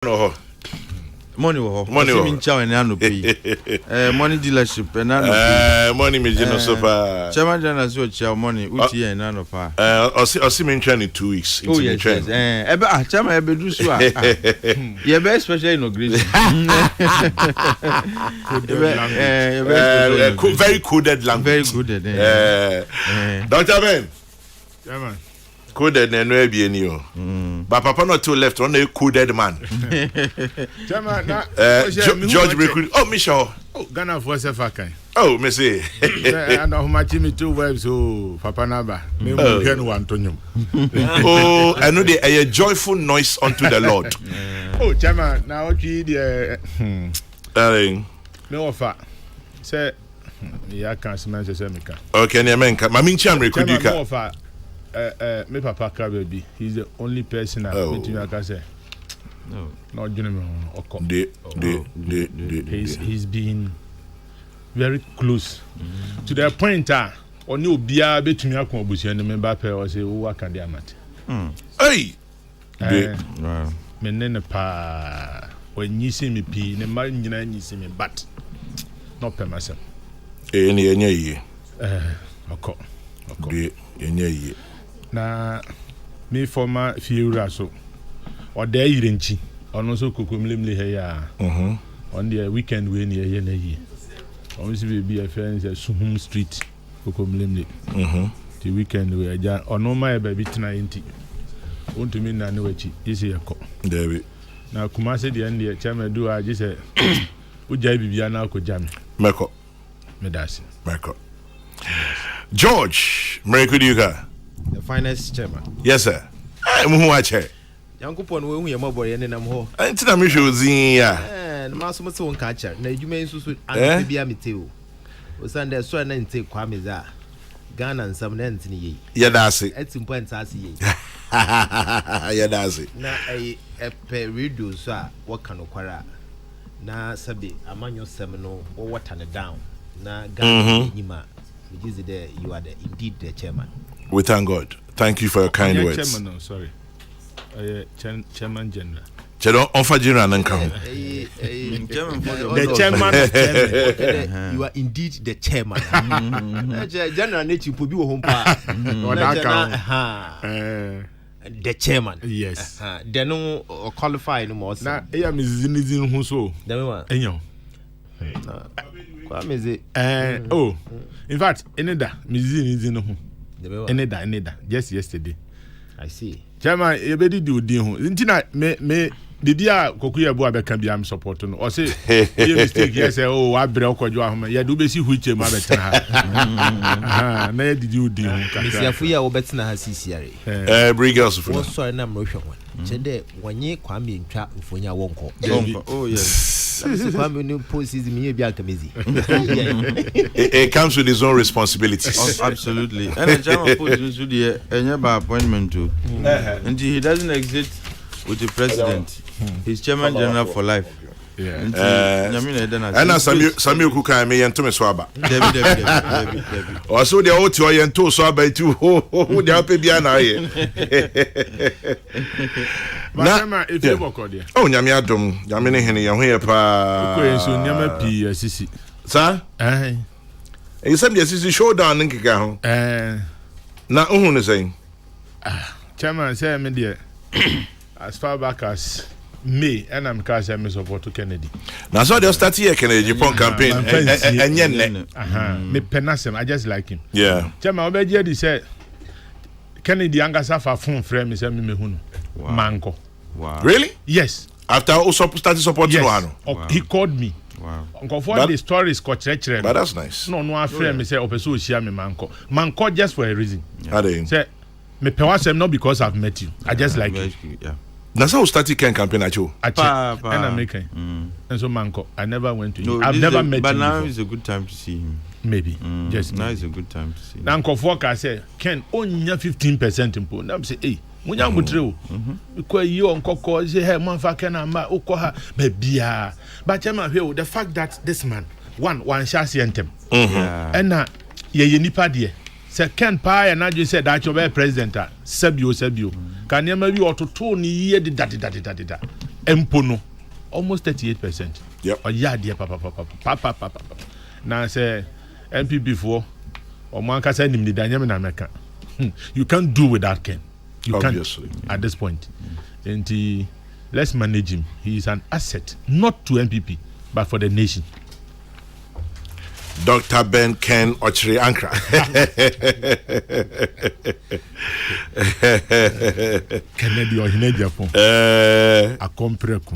No. Money in chow and pay. Money dealership and money me no so far. Chairman General so chow money uti and nano pa. I'll see me in training 2 weeks. Oh yes. Chairman ebe do so. Yeah, be especially inauguration. Very coded language. Very coded. Dr. Ben. Chairman. Coded and no be any. But Papa not too left on a coded man. Chairman, George recruit. Oh, Michelle. Oh, Ghana for Sefakai. Oh, me say. I know my Jimmy 2 wives. Oh, Papa Naba. Me can one Tonyum. Oh, I know a joyful noise unto the Lord. Oh, Chairman, now okay, the no offer. Say, yeah, can't smell the Semika. Okay, Niamenka. Maminchi and recruit you can. Me Papa Kabebi, he's the only person I meet you. I can say, no, not gentleman. He's been very close to the point. On you be a bit to me, I come with you and the member or say, oh, I can damage. Hey, Menene pa when you see me pee, the man you see me, but not per myself. Any na me former fiura so or there yirenchi on also kokomlemle here on the weekend we near here na yi on see be a friend Suhum Street kokomlemle the weekend we aja on my baby tena enti want to me na ne wachi isi yakọ David na kuma se the end chairman do a just ujai bibia na ko jam meko medasi meko George Merikudiuka, the finance chairman. Yes, sir. I'm who I chair. Young Coupon, when we are mobile and I'm home. Until I'm sure Zia. And Master won't catch her. Now you may so and be a meteo. Was under so and take Kwamiza. Ghana and some Anthony. Yeah, that's it. At some points, I see. Yeah, that's it. Now a period, sir. What can occur? Now, Sabi, a manual seminal or what on down. Now, Ghana, you are indeed the chairman. We thank God. Thank you for your kind words. Chairman, no, sorry. Chairman General. Chairman offer General and come. The chairman. You are indeed the chairman. General nature could be home. The chairman. Yes. They no qualify no more. Now, I am Zinizin Huso. Oh, in fact, Eneda, Mizin Eneda, just yesterday. I see. Chairman, you better do deal. Intina, me, the dear Kokuya Boabe can be I'm supporting. Or say, you mistake, yes, oh, I broke what you are. Yeah, do be see which you might have. Nay, did you deal? Mr. or better has CCRA. Bring us for what's so a number of one. Chende, when ye Kwame in trap for your won't call. Oh, yes. Kwame no post is me be busy. It comes with his own responsibilities. Absolutely. And the chairman put into the by appointment too. And he doesn't exist with the president. He's chairman general for life. Yeah. And Samuel Kuka me and Thomas Swaba. David. Also, the old two and two Swaba too. Who they are Pibiana here. If you walk on there. Oh, Yamiadum, Yamini Henny, I'm here. So, Yama P. Sissy. Sir? You said yes, it's a showdown in Kikao. Now, who is saying? Chairman, say, me dear, as far back as May, and I'm cast I support to Kennedy. Now, so they'll start here, Kennedy Japan campaign. And yen, me penasem, I just like him. Yeah. Chairman, Obedi said, Kennedy Angasa for phone frame is a mimihun. Manko. Wow. Really? Yes. After also started supporting yes. He called me. Wow. Uncle for the story is got church. But that's nice. No, I friend me say Opeso share me Manko. Manko just for a reason. Yeah. Say me pewasem not because I've met you. I just like you. Yeah. That's how started Ken campaign at you. And I'm making. And so Manko, I never went to you. I've never met but him. But now before. is a good time to see him. Maybe. Just now is a good time to see him. Now Uncle Foka say, Ken only 15% impo. Now say, hey. Munya mutreo because you on Koko say hey man fa ken ama ukoha bebia but chairman the fact that this man one chance yentem and ye nipa de second pa and I just said that you be president sabio can you maybe or to ni ye de that Empono, almost 38%. Yep. Or yeah, dear papa. Now say MP before or Manka said him the dynamic America. You can't do without Ken. You Obviously. can't at this point. And let's manage him. He is an asset, not to MPP, but for the nation. Dr. Ben Ken Ochiri Ankra. Kennedy or Hinediapo. A compreco.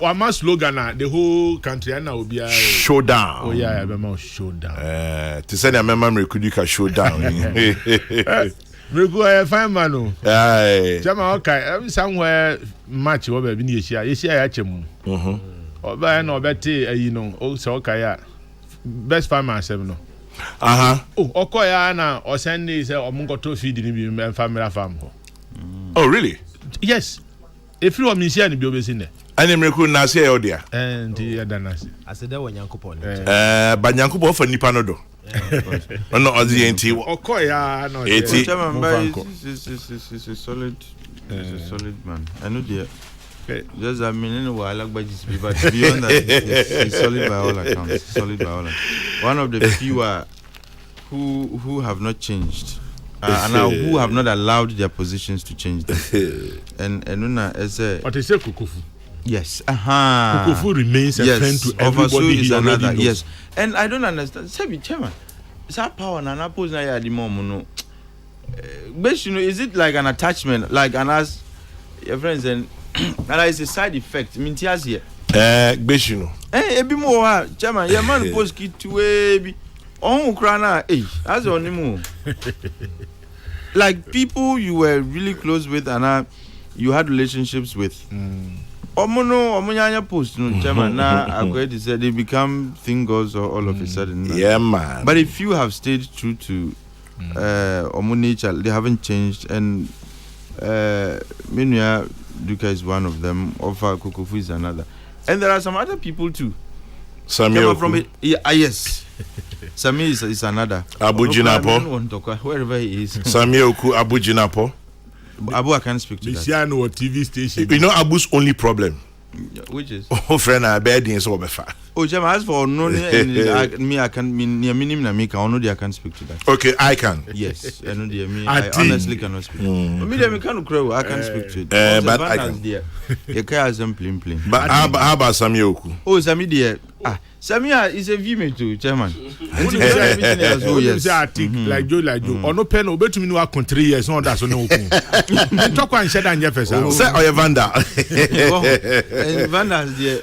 One more slogan, the whole country and now will be a showdown. Oh, yeah, I remember showdown. To send a memory, could you showdown? We go fine man. Aye. Jama okay, somewhere match over be Asia. Asia achemu. Oba na obete you know, o so okay best farmer 7 no. Oh, okoya na o send say omungoto feed ni bi family farm. Oh, really? Yes. If you want Asia ni bi obesi ne. Ani mreku na se odia. And the danasi. Aseda wanyankopon. Ba nyankopon fa nipa no do. No ozi enti. Okoya no. Eti is a solid man. I know the just I mean I like but beyond that it's solid by all accounts. Solid by all accounts. One of the few who have not changed. And who have not allowed their positions to change them. And Una as a what is it Kukufu? Yes. Kukufu remains a friend to everybody. Is another. Knows. Yes. And I don't understand. Say chairman. Is that power and oppose na ya di mom no. But you know, is it like an attachment, like an as your friends and it's a side effect. I mean, tias here. Gbeshino. Ebi mo ha, chairman, your man post kit to ebi. On Ukraina, as on him. Like people you were really close with and you had relationships with. Omunyanya post no chairman na agreed said they become thingers or all of a sudden. Yeah, man. But if you have stayed true to Omu nature, they haven't changed, and Minya Duka is one of them. Ofa Kokrokoo is another, and there are some other people too. Samir from it, yes. Samir is another. Abu Jinapo. Wherever he is. Samir Oku Abu Jinapo. Abu, I can't speak to that. No TV station. You know Abu's only problem. Which is? Oh, friend, I bed in so befa. Oh, Jam, as for no, me, I can mean near minimum. I can't speak to that. Okay, I can. Yes, I know the me. I honestly cannot speak. Me, I can't crow. I can speak to it. But I can. You can't plain. But how about Samir Oku? Oh, Samir, dear. Samia is a view too, chairman. Oh yes, like Joe. Or no pen, obey to me no 3 years. No, that's no. Talk one shed and Jefferson. Say or Vanda. Vanda, dear.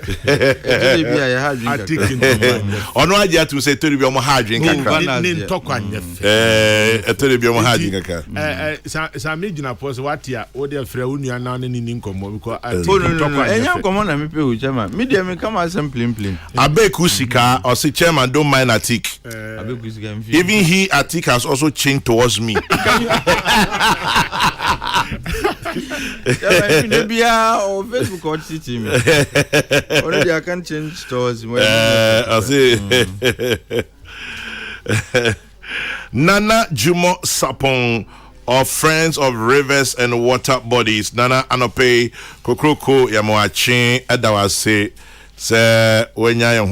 Or no idea to say to be on hard drink. Talk one. To be on hard drink. Sammy Jina what here? Oh, dear Freunia now in income because I come on and me pay with chairman. Media me come as some plain. I beg Kusika or say chairman don't mind Atik. Even he Atik has also changed towards me. Maybe or Facebook or city me. Already I can change towards me. I say Nana Jumo Sapong of Friends of Rivers and Water Bodies. Nana Anope Kokrokoo Yamoachi Adawase. Say when you're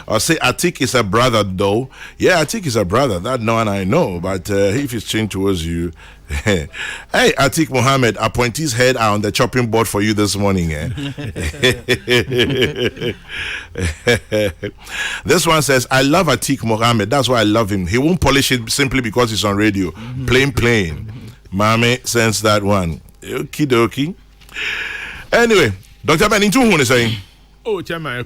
or say Atik is a brother though. Yeah, Atik is a brother. That no one I know. But if it's changed towards you, hey Atik Mohammed, appointees head are on the chopping board for you this morning. This one says, I love Atik Mohammed. That's why I love him. He won't polish it simply because he's on radio. Plain. Mame sends that one. Okie dokie. Anyway, Dr. Ben, into who is saying? Oh, Chairman,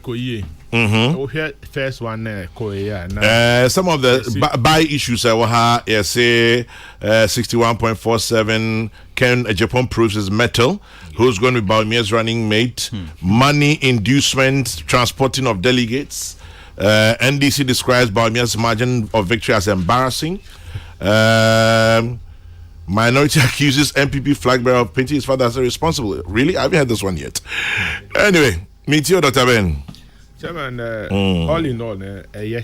first one, some of the buy issues I say 61.47 Ken Japan proves his metal. Who's going to be Baumia's running mate? Money inducement, transporting of delegates. NDC describes Baumia's margin of victory as embarrassing. Minority accuses MPP flag bearer of painting his father as irresponsible. Really? I haven't heard this one yet. Anyway. Meet you, Dr. Ben. Chairman, all in all, yeah.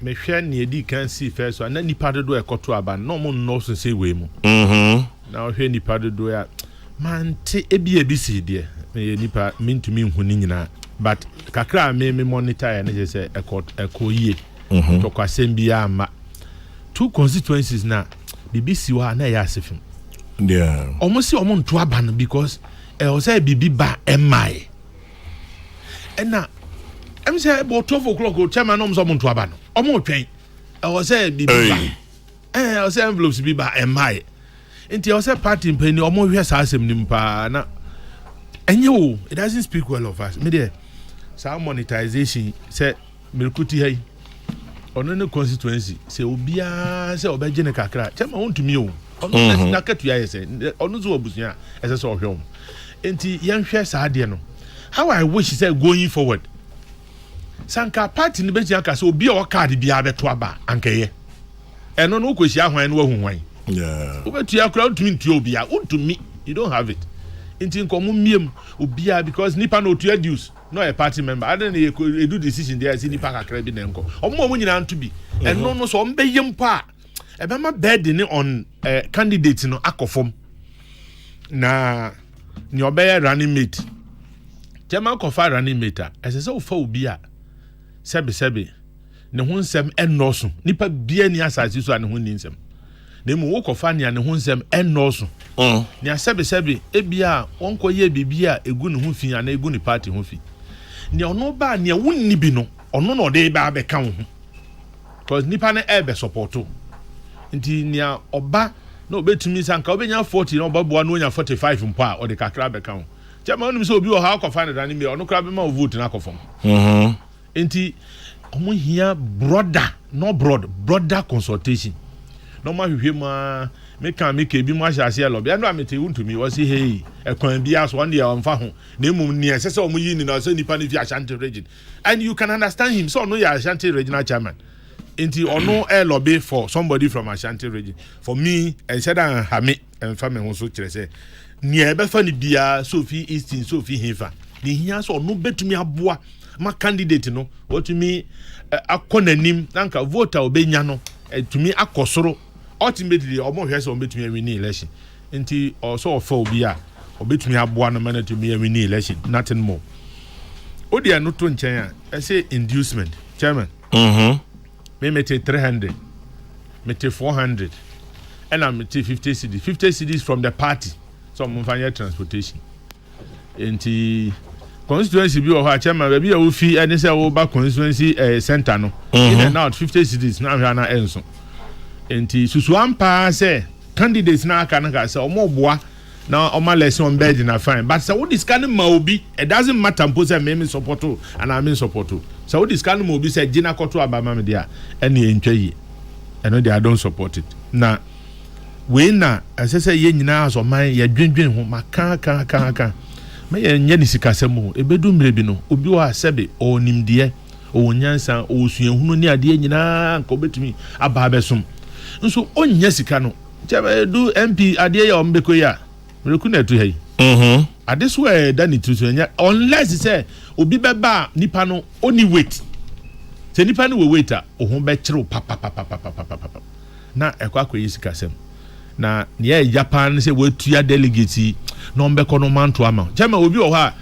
Me share near can see first one. Then the part do a kotu aban. No more knows and say we mo. Now here the part do it. man te ebi si de nipa mentumi hu ni nyina but kakra me monitor ya ne say ekoyie to kwasem bia ama 2 constituencies na BBC wa na ya asefim almost see omo nto aba no because o say bibi ba emai na em say about 12 o'clock o chairman no so nto aba no omo twen o say bibi ba o say envelopes bibi ba emai nti o say party mpani omo hwe sa asem nim pa na enye o it doesn't speak well of us me there some monetization say mirikuti hay ono ne constituency say obia say obeje ne kakra chama wontumi o ono na katu ya say ono zo obusia ese so ohwem enti yanhwe sa ade no how I wish say going forward sanka party ne beji aka say obi o card bia beto aba ankeye eno no kosi ahwan no ahunwan obetu akra wontumi ntu obia wontumi you don't have it enti nkomo miem obia because nipa no to reduce no a party member I don't do decision there see nipa kakra bi na nko omo nyina nto bi eno no so ombeyem pa e be ma burden on candidate no akofom na ni obey running mate chema kofa running mate ese se ofa obi a sebe ne ho nsem enoso nipa bia ni asase so ne ho ni nsem na mu wo kofa ne ho nsem enoso ni sebe ebia wonko ye bibia egu ne ho fi ana egu ni party ho fi ni ono ba ni wonni bi no ono no de ba be kan ho because nipa na ebe supporto nti ni oba na obetumi sanka obenya 40 na obaboa no nya 45 mpo a ode kakra be kan ho chama onum so obi o ha kofa ne dani me ono kra be ma vote na kofom nti omo hia brother consultation no ma hwehwe ma make bi mo ahase lo bia no amete wuntumi wo say hey ekwan bia so one year mfa ho na emum ni esese omo yi ni na so nipa ni fi Ashanti region and you can understand him so no ya Ashanti regional chairman enti ono lobby for somebody from Ashanti region for me and said hame emfa me ho so kire say ni e be fa ni bia Sophie Easton Sophie Hefa ni hia so no betumi aboa ma candidate no wotumi akonanim nanka voter obenya no etumi akosoro ultimately omo hwe so betumi win election nti also of obi a obetumi aboa no man to me win election nothing more odia no to nchen a say inducement chairman me mete 300 mete 400 and I'm mete 50 cedis from the party so mo fanya transportation nti constituency bi o ha chairman be bia wo fi any say wo ba constituency center no in and out 50 cedis na hwa na enso enti susu ampa say candidates na aka na ka say omoboa na oma lesson on bed na fine but say wo discan ma obi it doesn't matter mpo say me support and I mean support so wo discan ma obi say gina koto abama me dia ene entwa yi eno dia don't support it na we na asese ye nyina aso man ye dwendwen ho maka me ye nya ni sikasemo ebedu mrebi no obi wa sebe o nimde o nyansa o suahunu ni ade nyina nka obetumi aba besom nso onya sika no chebe du MP ade ya ombeko ya mreku na tu hei ade so e da ni tu so nya unless say obi beba nipa no oni wait se nipa no we waiter o ho be kire papa na ekwa yi sikasem na ye Japan say wetua delegate no mbeko no manto ama chema obi o ha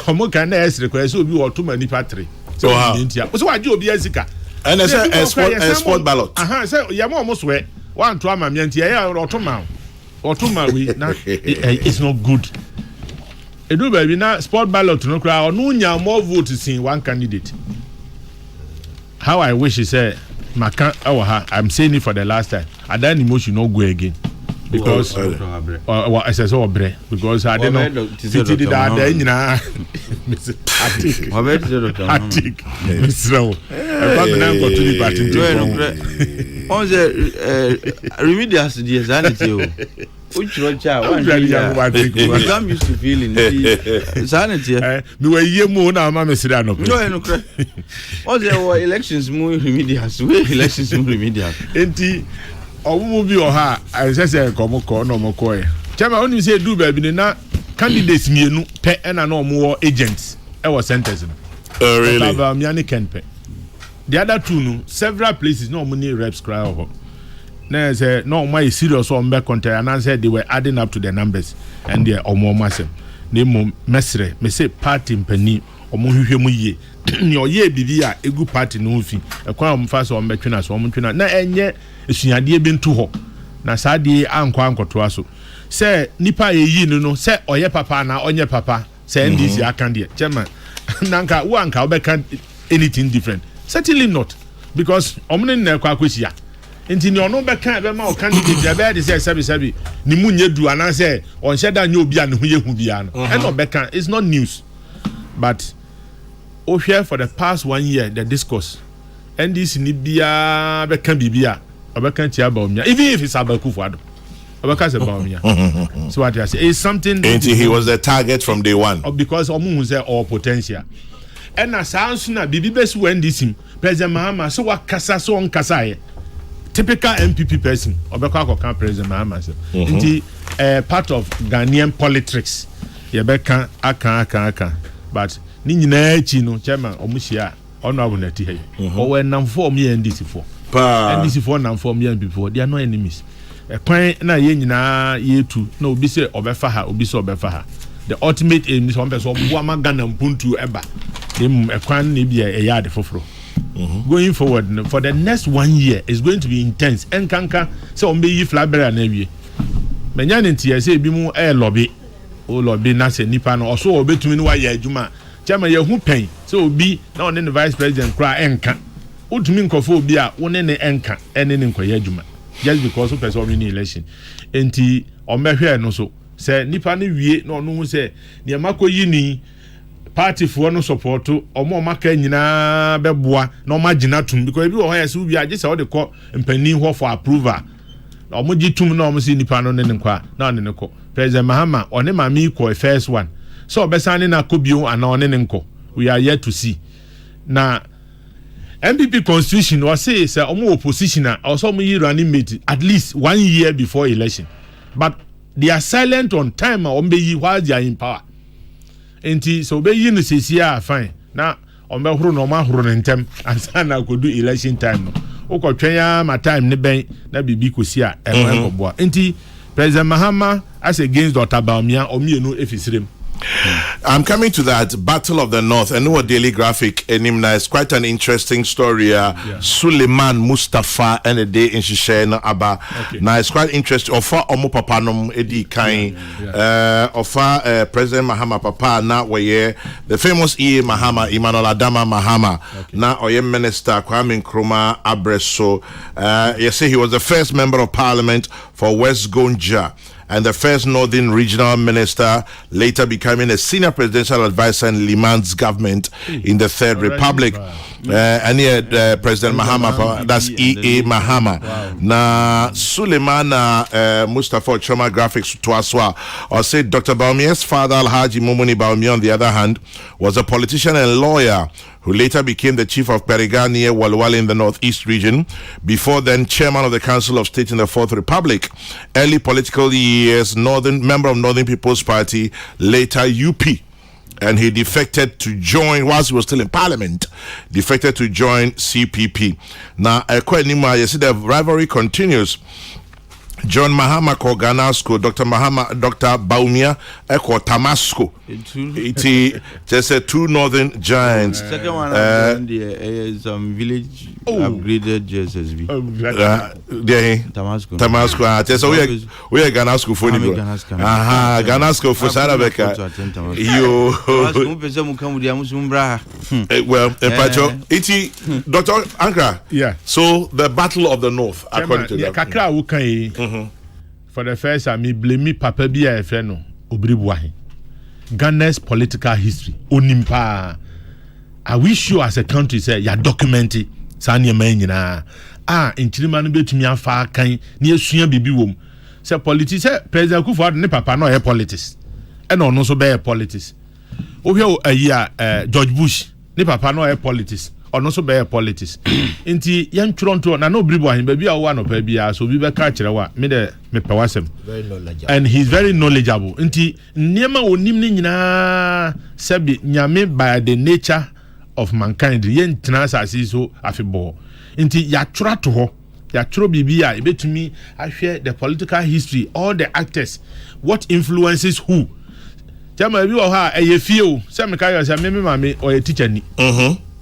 omo kan na esre kwa say obi o to mani patri so ntia so waje obi azika and export ballot say ya mo so we wan to ama me ntia ya otoma we na it's not good edu baby na sport ballot no kra onu nya more votes in one candidate how I wish he say maka I'm saying it for the last time adan emotion no go again because I said so bre because I don't know fiti did that nyina atik misrawo e na go to the party on the remedials the sanity o uchrocha one I'm used to feeling sanity me we yemu na ma mesira no no kra on the elections mu remedials enti owo bi o ha asese komoko no moko e chama oni say do baby na candidates mienu pe na no mo agents e was centers no really miani kenpe the other two no several places no money reps cry over na say no my serious on back content and I said they were adding up to the numbers and they omo masem na mum mesre me say party mpani omo hwehwe mu ye ni oye bibi a egu party no fi ekwan omo fa so omo betwena so omo twena na enye esuade bi nto ho na saade ankwa ankoto aso say nipa eyi no say oye papa na onye papa say NDC akan de chairman nanka wo anka obeka anything different certainly not because omne na kwa kwisia enti ni ono beka be ma o candidate ya be de say sabi ni munye du ana say on sheda nya obi an hu ye hu bia no and no beka it's not news but o share for the past 1 year the discourse NDC ni bia beka bibia obeka tia ba omia even if it's abakufuado obeka say ba omia so what I say is something and he was the target from day one because omu say all potential and na sounds na bibi besu NDC President Mahama so wakasa so on kasa typical MPP person obeka akoka President Mahama so nti part of Ghanaian politics yebeka aka but ni nyina achi no chairman omuhia ono abunati he o we nam form ye NDC for NDC for nam form ye MPP for they are no enemies kwan na ye nyina ye tu na obi se obefa ha obi se obefa ha the ultimate aim is one person obo ama Ghana mpuntu eba dem kwan na bia e yard foforo going forward for the next 1 year is going to be intense and kanka say on be yi flabera na wie menya ntia say bi mu lobby o lobby na se nipa no oso obetumi ni wa ya adwuma chama ye hu pen say obi na on the vice president kra enka utumi nkofo obi a woni ne enka ene ne nkoya adwuma just because of person win election enti o mehwe no so say nipa ne wie na onu hu say ne makoyi ni party for no support omo maka nyina beboa na omo agina tum because bi wo ho yesi ubi age se wo de ko mpani ho for approval omo gitum na omo si nipa no ne nkwa na ne ko President Mahama one mami ko first one so obesane na kobio ana one ne nko we are yet to see na MPP constitution was say omo opposition also omo yi running mate at least 1 year before election but they are silent on time omo yi while they are in power enti so be yin sesia fine na on be huru no ma huru ntem ansa na kodu election time no ukotwen ya ma time ne ben na bibi kosi a enwe koboa enti President Mahama as against Dr. Baumia omienu efisirem. I'm coming to that Battle of the North. I know a Daily Graphic Enimna is quite an interesting story. Suleiman Mustafa and a day in Shishena Abba. Now it's quite interesting. Ofa Omo Papanum Edi Kain. Ofa President Mahama Papa na weye the famous Mahama Emmanuel Adama Mahama. Na Oye Minister Kwame Nkrumah Abreso. You say he was the first member of parliament for West Gonja and the first Northern Regional Minister, later becoming a senior presidential advisor in Liman's government in the Third Republic. And here, President Mahama, that's E.A. Mahama. Wow. Na Suleiman Mustafa Choma Graphics to Aswa, or said Dr. Baumia's father, Alhaji Mumuni Baumia, on the other hand, was a politician and lawyer who later became the chief of Periga near Walwali in the Northeast region, before then chairman of the Council of State in the Fourth Republic. Early political years, member of Northern People's Party, later UP. And he defected to join, whilst he was still in parliament, defected to join CPP. Now, you see the rivalry continues. John Mahama ko Ganasko, Dr. Baumia eko Tamasco. It just a two northern giants. Second one is village upgraded JSSB. Tamasco. So we are Ganasko for you. Aha, Ganasko for Sarabeka. Well, Iti Dr. Ankra. Yeah. So the Battle of the North, according to that. For the first time, me blame me papa bi a friend no Obribwahi. Ghana's political history onimpa. I wish you as a country say ya documented sanya man nyina. Inchirima no betumi afa kan na esua bibi wom. Say politics say President Kufuor ne papa no politics. E no no so be politics. O hwe ayi George Bush ne papa no politics. Or so be politics. Inti yan Toronto na no bribo hin baby a wo anopa bia so bi be ka kire wa me de me pewasem. Very knowledgeable. And he's very knowledgeable. Inti niema onim ni nyina sabi nyame by the nature of mankind yen tena asase so afebo. Inti ya twra to ho ya tro bibia ebetumi ahwe the political history, all the actors, what influences who. Chama bi wo ha eyefie o, se me ka yo se me mama o ye teacher ni.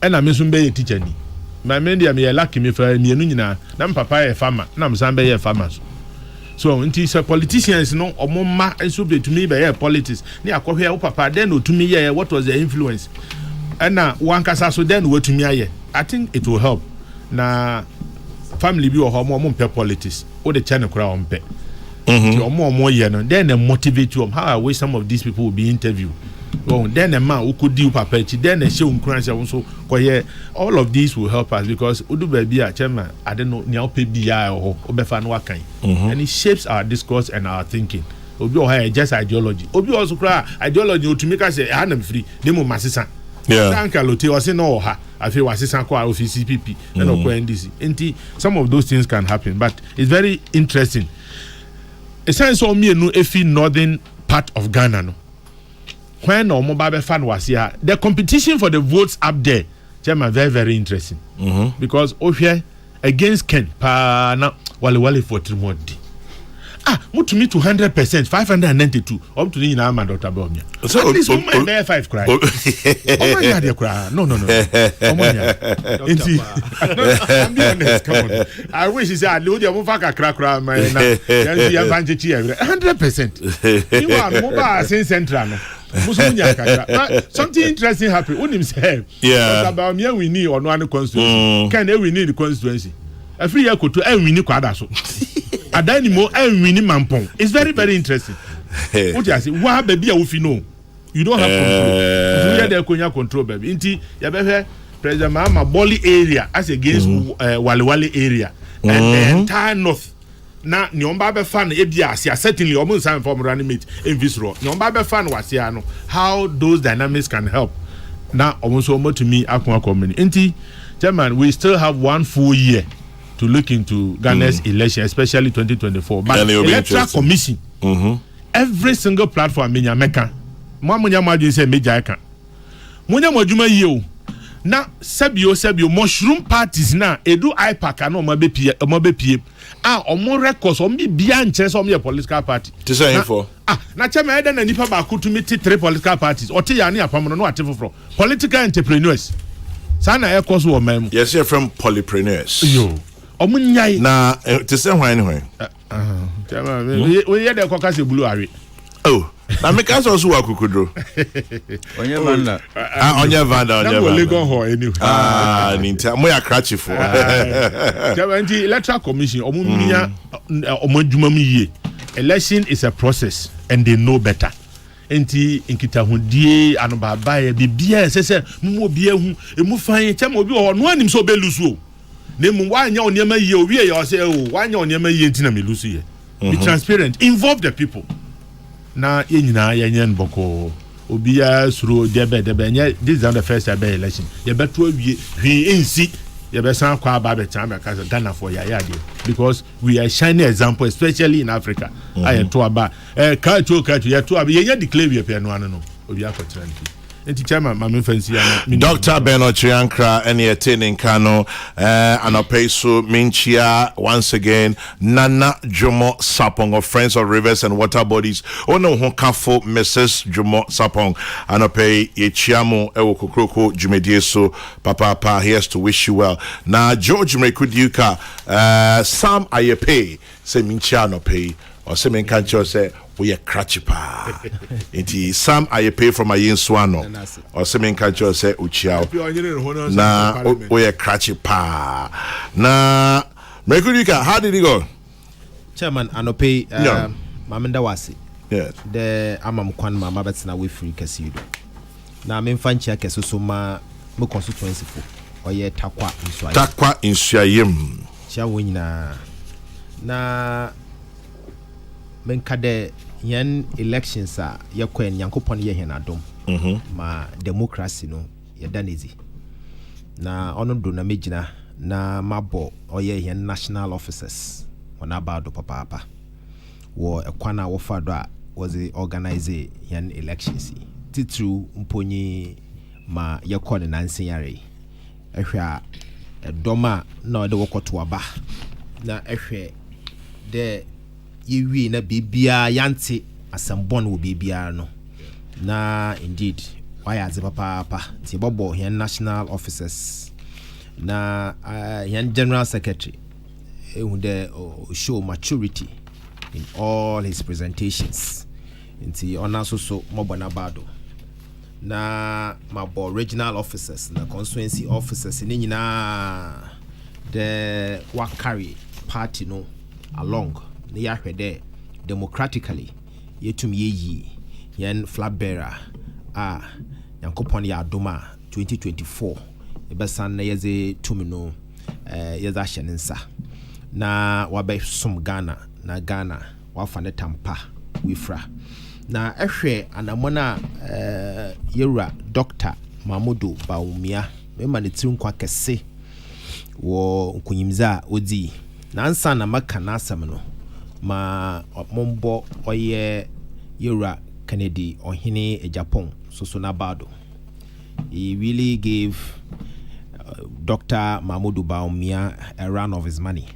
Na me so be ye teacher ni. My men dia me lucky me fa mienu nyina na papa ye farmer na me san be ye farmer so nti say politicians no omomma enso betumi be ye politics ni akohwe wo papa then otumi ye what was the influence and na one kasa so then wotumi aye. I think it will help na family bi wo ho mo mpe politics wo de channel kura ompe omo ye no then they motivate you how I wish some of these people will be interviewed. Oh, then a man who could do papa, then a show so all of these will help us because Udu baby chairman, I don't know, now PBI or Obefan Wakai. And it shapes our discourse and our thinking. Obi have just ideology. Obi also cry ideology to make us say I am free, demo massisa. Yeah. Uncle Lote was in all her. I feel was office CPP and NDC. Some of those things can happen, but it's very interesting. A sense of me no efi northern part of Ghana no. When Omobabe fan was here, the competition for the votes up there, Chairman, very, very interesting. Because here against Ken, na wale for Trimodi. Move me to 100%, 592. Up to the Inama Dr. Bomia. So at least my 5 cry. No. I'm being honest. Come on. I wish he said, "Lord, you mufaka crack, man." 100%. You are mobile since central. But something interesting happened. When himself, about me, we need on one constituency. Can we need the constituency? A free year could to we need quadaso. A dynamo, we need mampong. It's very, very interesting. What you say? Why, baby, if you know, you don't have control. You have control, baby. Inti, you better President Mahama Boli area as against Wali area and the entire north. Na nyomba be fan ebia sia certainly almost time for running mate in visro nyomba be fan was here no how those dynamics can help na almost to me akwa community nti chairman we still have 1 full year to look into Ghana's election, especially 2024 but electoral commission every single platform in America munya madin say major aka munya modwuma yie na sabio mushroom parties na edu IPAC na omabepie omo records omo bia nche so omo political party to say info na chema eda na nipa ba kutu mi 3 political parties ote ya ne apam no ate foforo political entrepreneurs sana e course wo mem yes you're from polypreneurs yo omo nyai na to say hwan chema we ye de koka se bulu awe oh na me ka so wa kukudro onye vanda we go ho anyway ninta mo ya cratchy for the electoral commission omumia omadwuma mu yie election is a process and they know better enti nkita hodie anobaba ya bibia sese mu obia hu emu fan chama obi ho no anim so belusu o na mu wanya oniema yie obi ye o say o wanya oniema yie ntina melusu ye be transparent, involve the people na yenyina yenyen boko obia suro debe nya this is the first election ye beto awie hwi ensi ye be san kwa ba be tan ka Ghana for ya de because we are shining example especially in Africa I to aba culture ye to aba ye declare we pe no no obia for tranquil enti chairman mama fancy ya Dr. Beno Chiankra and the attending Kano Anopeso Minchia once again Nana Jomo Sapong of Friends of Rivers and Water Bodies ono honkafo Mrs. Jomo Sapong Anope Yechiamo Ewo Kokrokoo Jumedieso Papa here's to wish you well na George Mekudiuka Sam Ayepe say Minchia Anope or say Menkancho say we are cratchy pa. Inti Sam Ayepe from Ayinswano or Semen Kancho say Uchiao. Na we are cratchy pa. Na Mekudika, how did he go? Chairman Anope Mamenda Wasi. Yes. The Amam Kwan Mama Betsna we free Casido. Na Memfanchia Kesuma mo constituency for or ye Takwa in Swayim. Chawina na menkade yan elections a yakwen yankopon ye hen adom ma democracy no ye danezi na ono do na megina na mabo oye hen national officers on about do papa wo ekwana wo fado a was organize yan elections titru mponyi ma yakon nansen yare ehwa edoma na ode wokoto aba na ehwe de yewie na bibia yante asambon wo bibia no na indeed why aze papa ti bobo here national officers na yan general secretary who there show maturity in all his presentations inti ona so mobona bado na mabo regional officers na constituency officers ni nyina the work carry party no along na yahwede democratically yetum yeyi yen flag bearer yankopon ya adoma 2024 ebesan na yeze tumi no yeza hyenensa na wabe som Ghana na Ghana wafa ne tampa wifra na ehwe anamona yewura Dr. Mamudu Baumia mema ne tiru kwa kese wo nkunyimza odi na ansa na maka na asem no ma mombo oye yewura Kennedy ohene Japan so na bado. He really gave Dr. Mamudu Baumia a run of his money.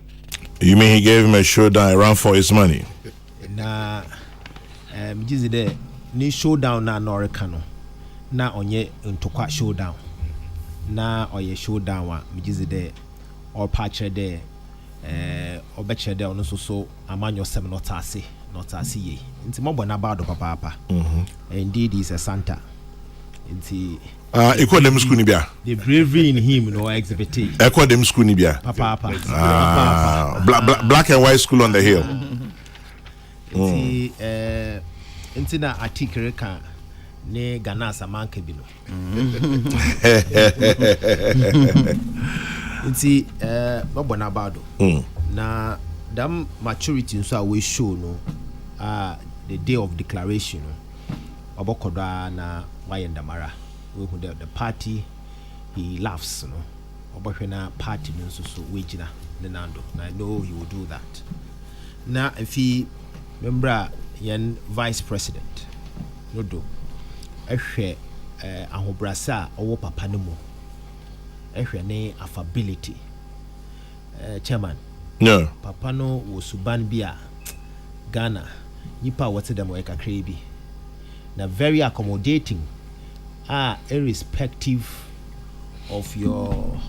You mean he gave him a showdown, a run for his money? Na mjizi de ni showdown na Norikano na onye ntokwa showdown na oye showdown wa mjizi de or patche de obeche de ono so amanyo sem notase ye nti mobo na bado papa indeed he's a Santa nti equal them school ni bia the bravery in him no exhibit equal them school ni bia papa black and white school on the hill nti na article ka ne Ghana samanka bi no nti mobo na bado na dam maturity nso a we show no the day of declaration obokoda na wayendamara we who the party he laughs no obohwena party no so wejina ne nando and I know he will do that na if he remember yen vice president no do ehwe ahobrasa owo papa no mu ehwe ne affability chairman no papa no wo suban bia Ghana nipa wote dem we kakra bi na very accommodating irrespective of your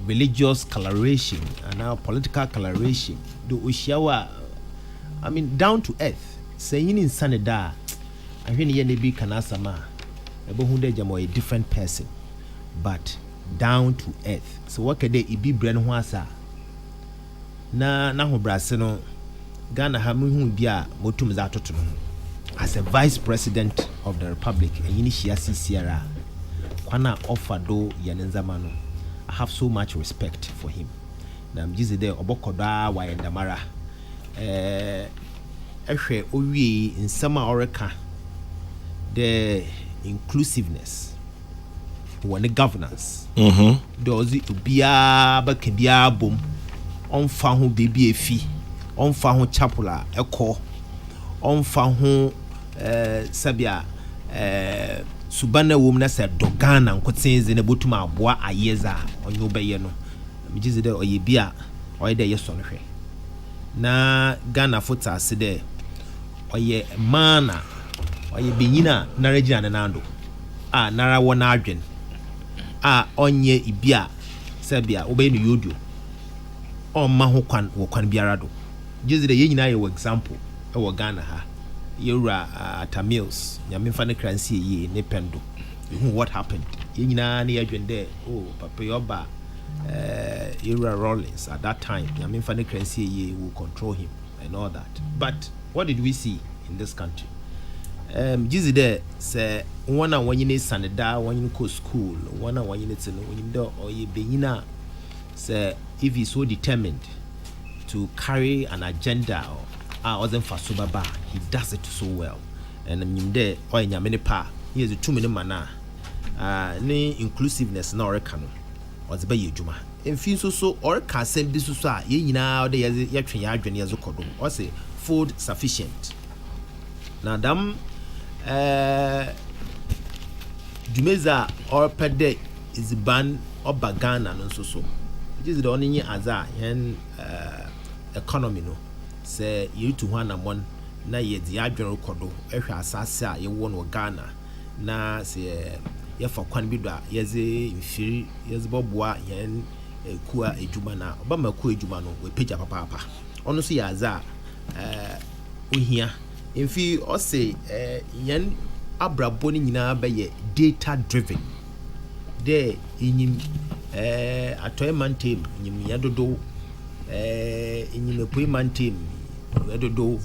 religious coloration and our political coloration do ushiawa I mean down to earth saying in Sanada I hear ye ne bi kana sama ebo hu de jamo a different person but down to earth so what can they be brand ho asa na ho brase no Ghana ha mu hu bia motum za toto no as a vice president of the republic yini hia sisiara kwana offer do yenenzama no I have so much respect for him na mjize de obokoda wa yendamara ehwe owie nsama oreka the inclusiveness one governance dozi ubia ba kebia bom onfa ho bebi efi onfa ho chapula eko onfa ho sabia subana wom na se dogana nkotenze na botuma aboa ayeza onyo beye no mijize de oyebia oyede yeso no hwe na Ghana fota ase de oye mana oye benyina na regina na nando nara wona adwen onye ibia sabia obey no yodio ma ho kwan biara do jize de yenyina ye example e Ghana ha yura Tamils nyamemfa ne kransi ye ne pendo what happened yenyina ne adwende papa yoba yura Rollins at that time nyamemfa ne kransi ye will control him and all that but what did we see in this country jize de se wona wanyine saneda wanyine ko school wona wanyine tino wanyinde oye benyina say if he's so determined to carry an agenda wasn't for Subaba, he does it so well. And I mean there oy nyamene pa he is 2 minute mana ne inclusiveness na orekano was be yedwuma emfi so oreka sem bi so a ye nyina de ye twen ya adwene ye zokodo o say food sufficient na dam dumeza or pede is ban oba Ghana no so just the only aza yen economy no say you to one amon na ye di adwere kodo ehwe asase a ye wo no Ghana na say ye for kwan bi do a ye ze mfiri ye ze boboa yen kuwa ejuma na obama kuwa ejuma no we pagya papa ono so ya aza ohia mfi o say yen abrabo ni nyina ba ye data driven de inyim atoyman team inyim yadodo inyim epoyman team yadodo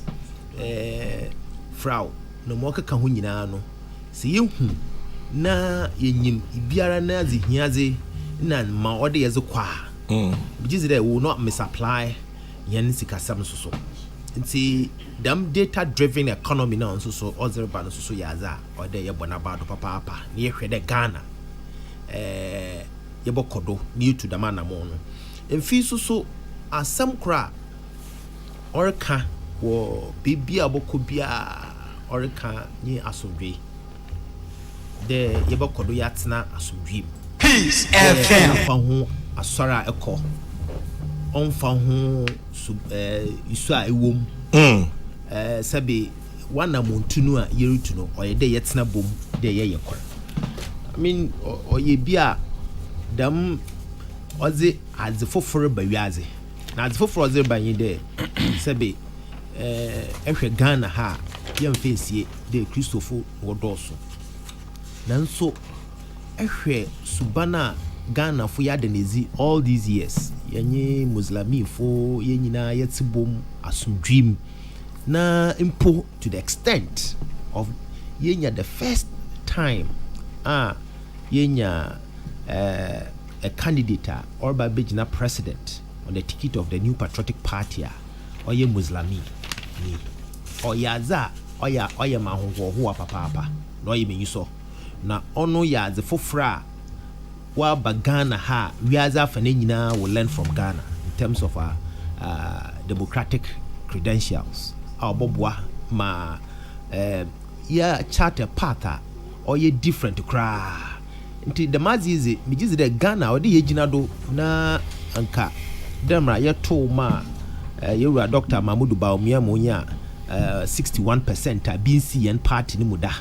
frau no mo keka ho nyina no se yehu na yenyim ibiara na azihiaze na ma ode yeze kwa bigize dey will not misapply yen sikasam so nti dam data driven economy na so ozerba no so yaza ode ye bona bado papa na ye hwede Ghana ye bokodo ni to dama na mo no emfi so asam kra orka wo bibia bokobia orka ni asomdwe de ye bokodo yatena asomdwe Peace FM fa ho asora ekọ onfa ho isu a ewom sabe wana montunu a yerutu no oyede yetena bom de ye yekọ I mean oye bia dam oze azifoforo bawiaze na azifoforo oze banye de sabe ehwe Ghana ha yemfesie de Christopher wodoso nanso ehwe subana Ghana fo ya denezi all these years yenye muslimi fo yenyina yetibom asumdwim na impo to the extent of yenya the first time yenya a candidate or by bejina president on the ticket of the New Patriotic Party or ye muslimi ni oyaza oya mahonho papa no ye menyuso na ono ya the fofra wa bagana ha wiaza fane nyina will learn from Ghana in terms of democratic credentials our bobwa ma ya charter path or ye different kra nti the mazizi mijizi de Ghana odi yegina do na anka demra ye to ma yewura Dr. Mahmudu Bawumia monya 61% a BNC party ni muda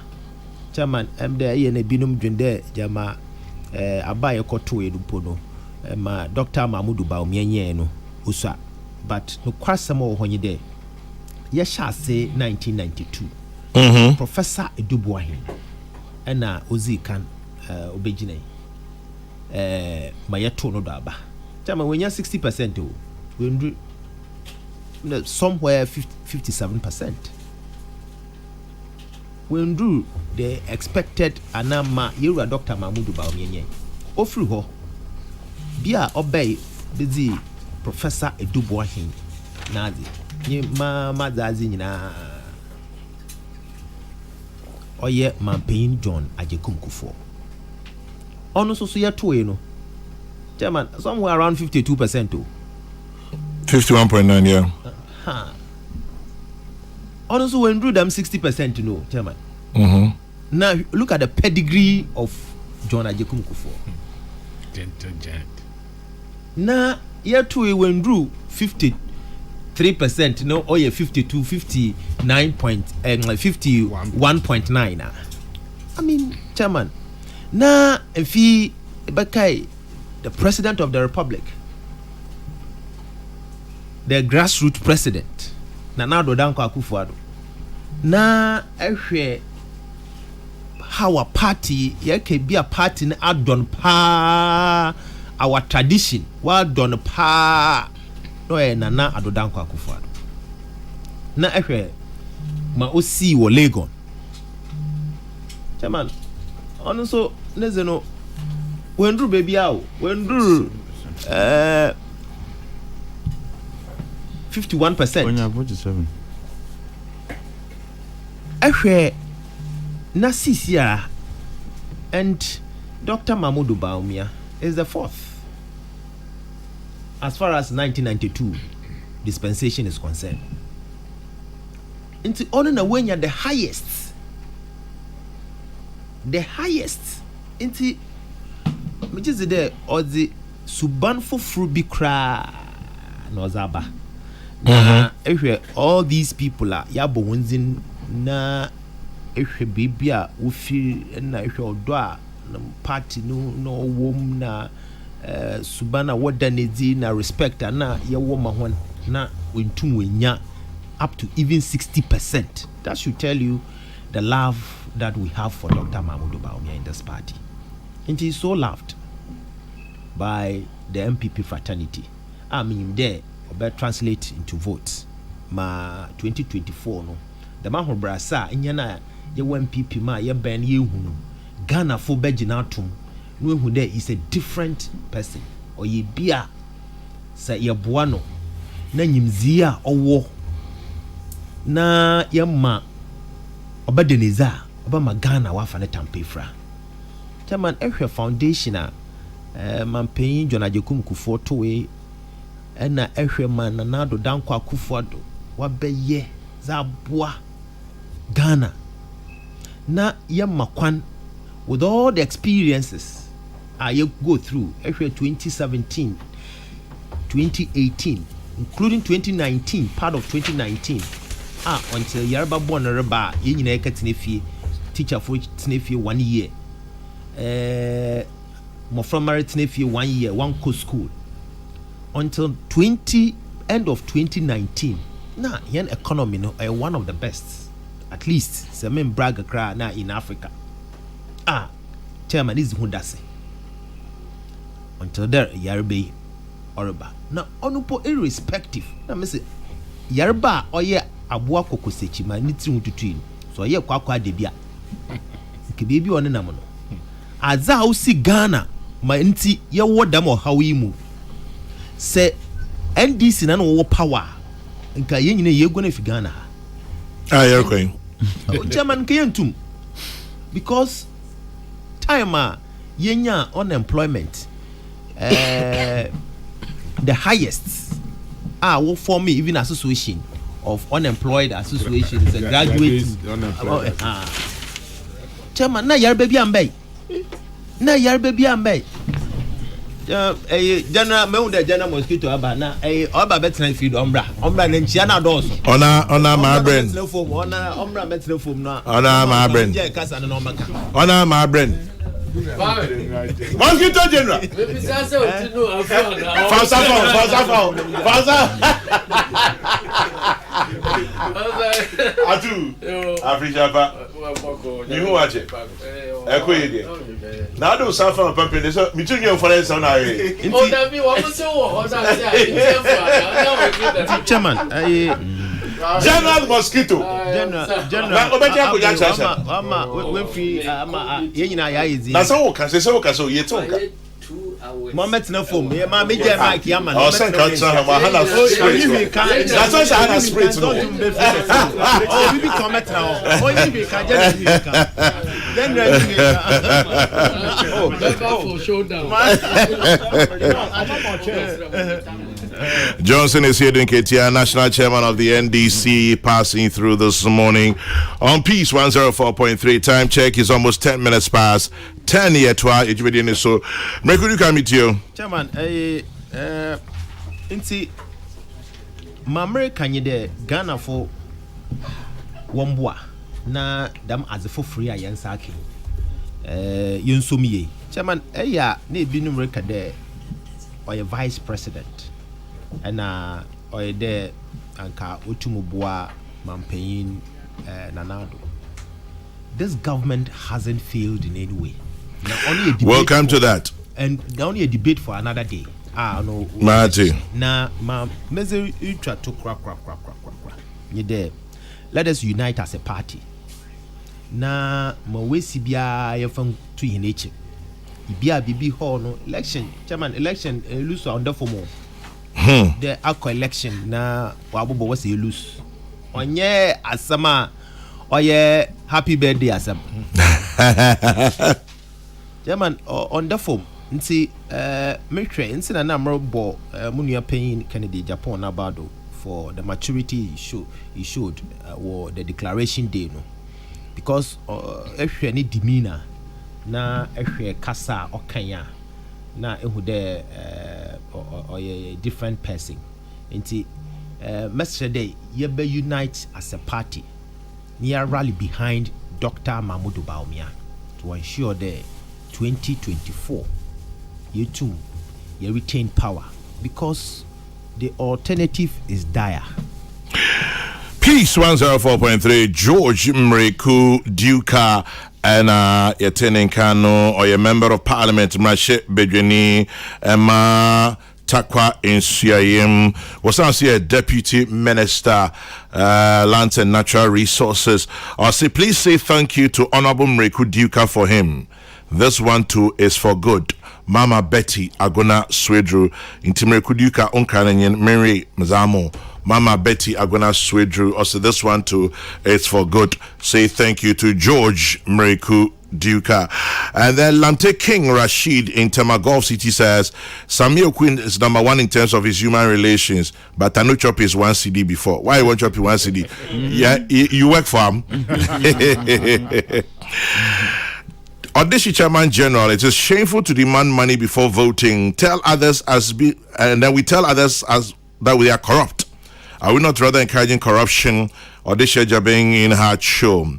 chairman MD ye na binum dwende jama abaye koto edupo no ma Dr. Mahmudu Bawumia nye no usa but no kwasem wo honye de ye sha se 1992 Professor Edubuahin ena ozi kan obegina ma yeto no do aba chairman wenya 60% o we somewhere 57%. When do the expected anama yura Dr. Mahmudu Bawumia ofri ho bia obey busy Professor Edubuahin nazi ni ma zazi nyina oye Mampain John Ajekumkufo ono so ya to no chairman somewhere around 52% o 51.9 yeah. Also, when do them 60%, you know, chairman. Now look at the pedigree of John Ajekumkufo. Gentle giant. Now year two when drew 53%, no, or yeah 52, 51.9. I mean, chairman. Now if he Bakai, the president of the republic, the grassroots president Nana do Danko Akufo-Addo na ehwe how a party yake be a party na adon pa our tradition wa don pa no Nana Addo Danko Akufo-Addo na ehwe ma osi wo Legon chairman ono so nezeno wendru baby awo wendru 51%. When you have 47. Ehwe na sisia and Dr. Mahmudu Bawumia is the fourth as far as 1992 dispensation is concerned. Into honor na when you're the highest into which is there or the suban foforo bi kra na ozaba all these people are yabo wonzin na ehwe bibi a wofi na ehwe odo a party no wom na subana wodanedi na respect na yewo mahon na wentum wenya up to even 60%. That should tell you the love that we have for Dr. Mahmoud Bawumia in this party. And he is so loved by the MPP fraternity. I mean, there, but translate into votes. Ma 2024 no. The man who brasa inyana ye MPP ma ye ben ye hunu. Ghana for bejinatum. No who there is a different person. Or ye bia sa ye buano. Na nyimzia owo. Na yamma obadeneza obama Ghana wafa ne tampefra. Chairman ehwe foundation a mampanyin John Ajekum Kufuor towe na ehwe man na do danko Akufuado wabeye za boa Ghana na yamma kwan with all the experiences I go through ehwe 2017 2018 including 2019 part of 2019 until Yarba born reba yenyina ekatine teacher for tine 1 year more from tine 1 year one co school until end of 2019 na yen economy no one of the best at least semen brag kra na in Africa chairman is hundase until there Yarba oreba na onupo irrespective na me say Yarba oye aboa kokosechi ma ni tiri mututu so ye kwakwa de bia nke bebi one nam no aza hausi Ghana ma nti ye wodam o hawi mu se NDC na no wo power nka ye nyina ye go na fi Ghana you're going chairman ke yentum because time yenya unemployment the highest will form me even association of unemployed association is a graduate chairman na yar baby ambe general me the general mosquito aba na oba betra feed ombra na nchia na dos ona my brain ona ombra betra form na ona my brain je kasa na omaka ona my brain mosquito general Fasa atu afrijaba you who watch it eko yede na do safa pampe de so mitunye ofare sa na re o da bi wo so wo o da sia chairman general mosquito general obetia ko ja chacha ama we free ama ye nyina ya yizi na so wo kan so ye to ka Mohammed na form ye ma meje mic ya ma o sen ka cha ma hala spray that's why I had spray to oh we be comment now oh you be ka general ka then ready oh for showdown Johnson is here doing KTR, National Chairman of the NDC, passing through this morning on Peace 104.3. Time check is almost 10 minutes past 10 here. So, could you come meet you? Chairman, inti American de Ghana for Wambua na dam as for free ayan saki. Yunsumiye. Chairman, ya ne binum reka de or a vice president. And or there anka utumubua mampein nanado. This government hasn't failed in any way. Only a welcome to that. And only a debate for another day. No. Marty. Na ma measure ultra to crack. You there. Let us unite as a party. Na mawesi bia yefan to yeneche. Bia bibi ho no election. Chairman election lose under for more. The alcohol election na wabobo was you lose onye asama oye happy birthday asam German on the form nti metwe nti na namro munua pain Kennedy Japan abado for the maturity he showed the declaration day no because ehwe ni demeanor na ehwe kasa okanya na ehu de or a different person nti message day ye be unite as a party near rally behind Dr. Mahmoud Bawumia to ensure that 2024 you too you retain power because the alternative is dire. Peace 104.3 George Mreku Duka and Yatenen Kano or a member of parliament Mashe Bedweni Emma Takwa in CIM was also a deputy minister lands and natural resources. I'll say please say thank you to Honorable Mreku Duka for him. This one too is for good. Mama Betty Agona Swedru Intimreku Duka Unkanyan Mary Mzamo. Mama Betty Agona Swedru. Also, this one too is for good. Say thank you to George Mreku Duka. And then Lante King Rashid in Tamagolf City says Samuel Quinn is number one in terms of his human relations, but I know chop is 1 CD before. Why you want chop 1 CD? Yeah, you work for him. Audition Chairman General, it is shameful to demand money before voting. And then we tell others as that we are corrupt. Are we not rather encouraging corruption? Audition Jabeng in her show.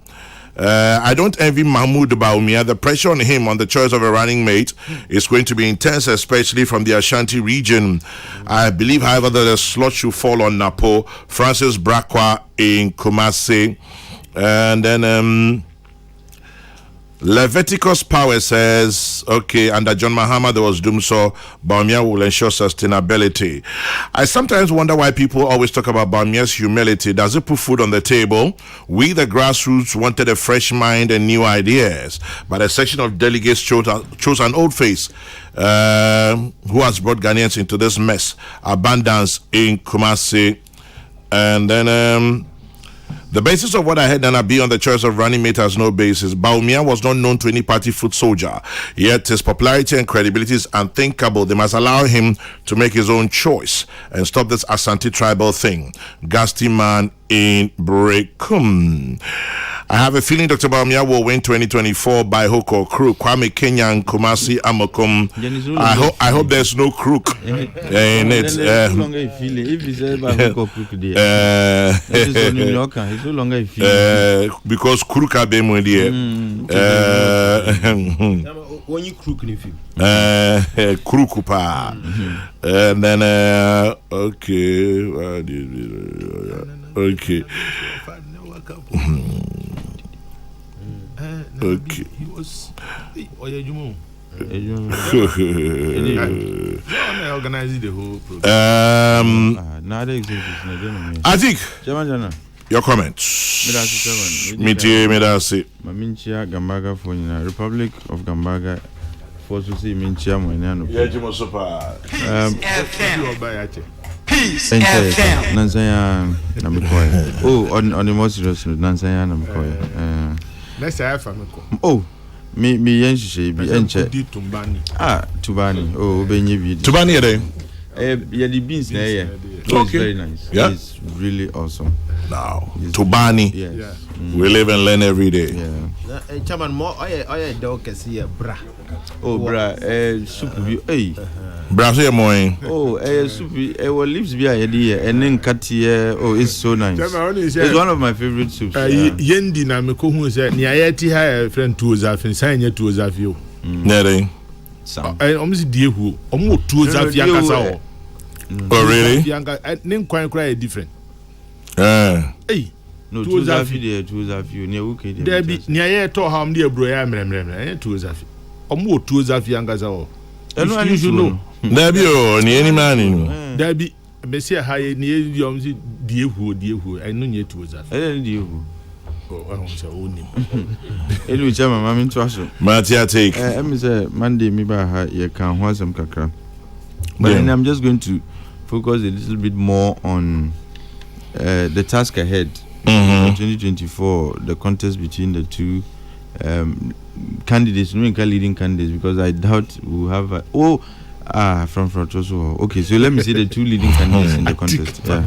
I don't envy Mahmoud Bawumia. The pressure on him on the choice of a running mate is going to be intense, especially from the Ashanti region. I believe, however, that the slot should fall on Napo, Francis Brakwa in Kumasi, and then Leviticus Power says, okay, under John Mahama there was doom, so Bawumia will ensure sustainability. I sometimes wonder why people always talk about Bawumia's humility. Does it put food on the table? We, the grassroots, wanted a fresh mind and new ideas, but a section of delegates chose an old face who has brought Ghanaians into this mess. Abundance in Kumasi. And then the basis of what I had Nana be on the choice of running mate has no basis. Bawumia was not known to any party foot soldier, yet his popularity and credibility is unthinkable. They must allow him to make his own choice and stop this Asante tribal thing. Gasti man in Brekum. I have a feeling Dr. Bawumia will win 2024 by hook or crook. Kwame Kenyan, Kumasi, Amokum. I hope there's no crook in it. No longer a feeling. If he says by hook or crook, it's no longer a feeling. Because crook are being with you. When you crook in film. Krukupa. And then okay. Okay. Okay. He was organizing the whole program. I think your comments. Maminchia Gambaga for Republic of Gambaga for to see Minchia Moyano. Peace FM. Nansaya Namikoy. Oh, on the most serious Nansaya Namikoy. Let's have a oh, me Yenshi be enche. Tubani. Oh, Benny Tubani a day. Yeah, the beans there. It's very nice. Yeah. It's really awesome. Now, Tubani. Yes. Yeah. We live and learn every day. Yeah. Chairman, more I dog can see a bra. Oh, bra, soup be Brazil morning. Oh, soup our lips be idea and then cut here. Oh, it's so nice. It's one of my favorite soups. Yendi na me ko hu say ni ayati ha friend to Zafin sign ye to Zafio. Nere. Almost die hu. Omo to Zafia kasa o. Oh really? Nin kwan kra different. Hey. No, to Zafio, to Zafio, near okay. There be ni aye to ha am dey bro ya mremrem. To Zafio. Omo to Zafia kasa o. You should know. There be ni any man in. There be Messi high near you die hu. I know you to Zafio. I didn't do. Oh, I don't say only. Anyway, Chairman, I'm in trouble. Matia take. I'm say Monday me ba you can have some kakra. But then I'm just going to focus a little bit more on the task ahead. 2024, the contest between the two candidates, no leading candidates, because I doubt we'll have from also. Okay, so let me see the two leading candidates in the contest. Yeah.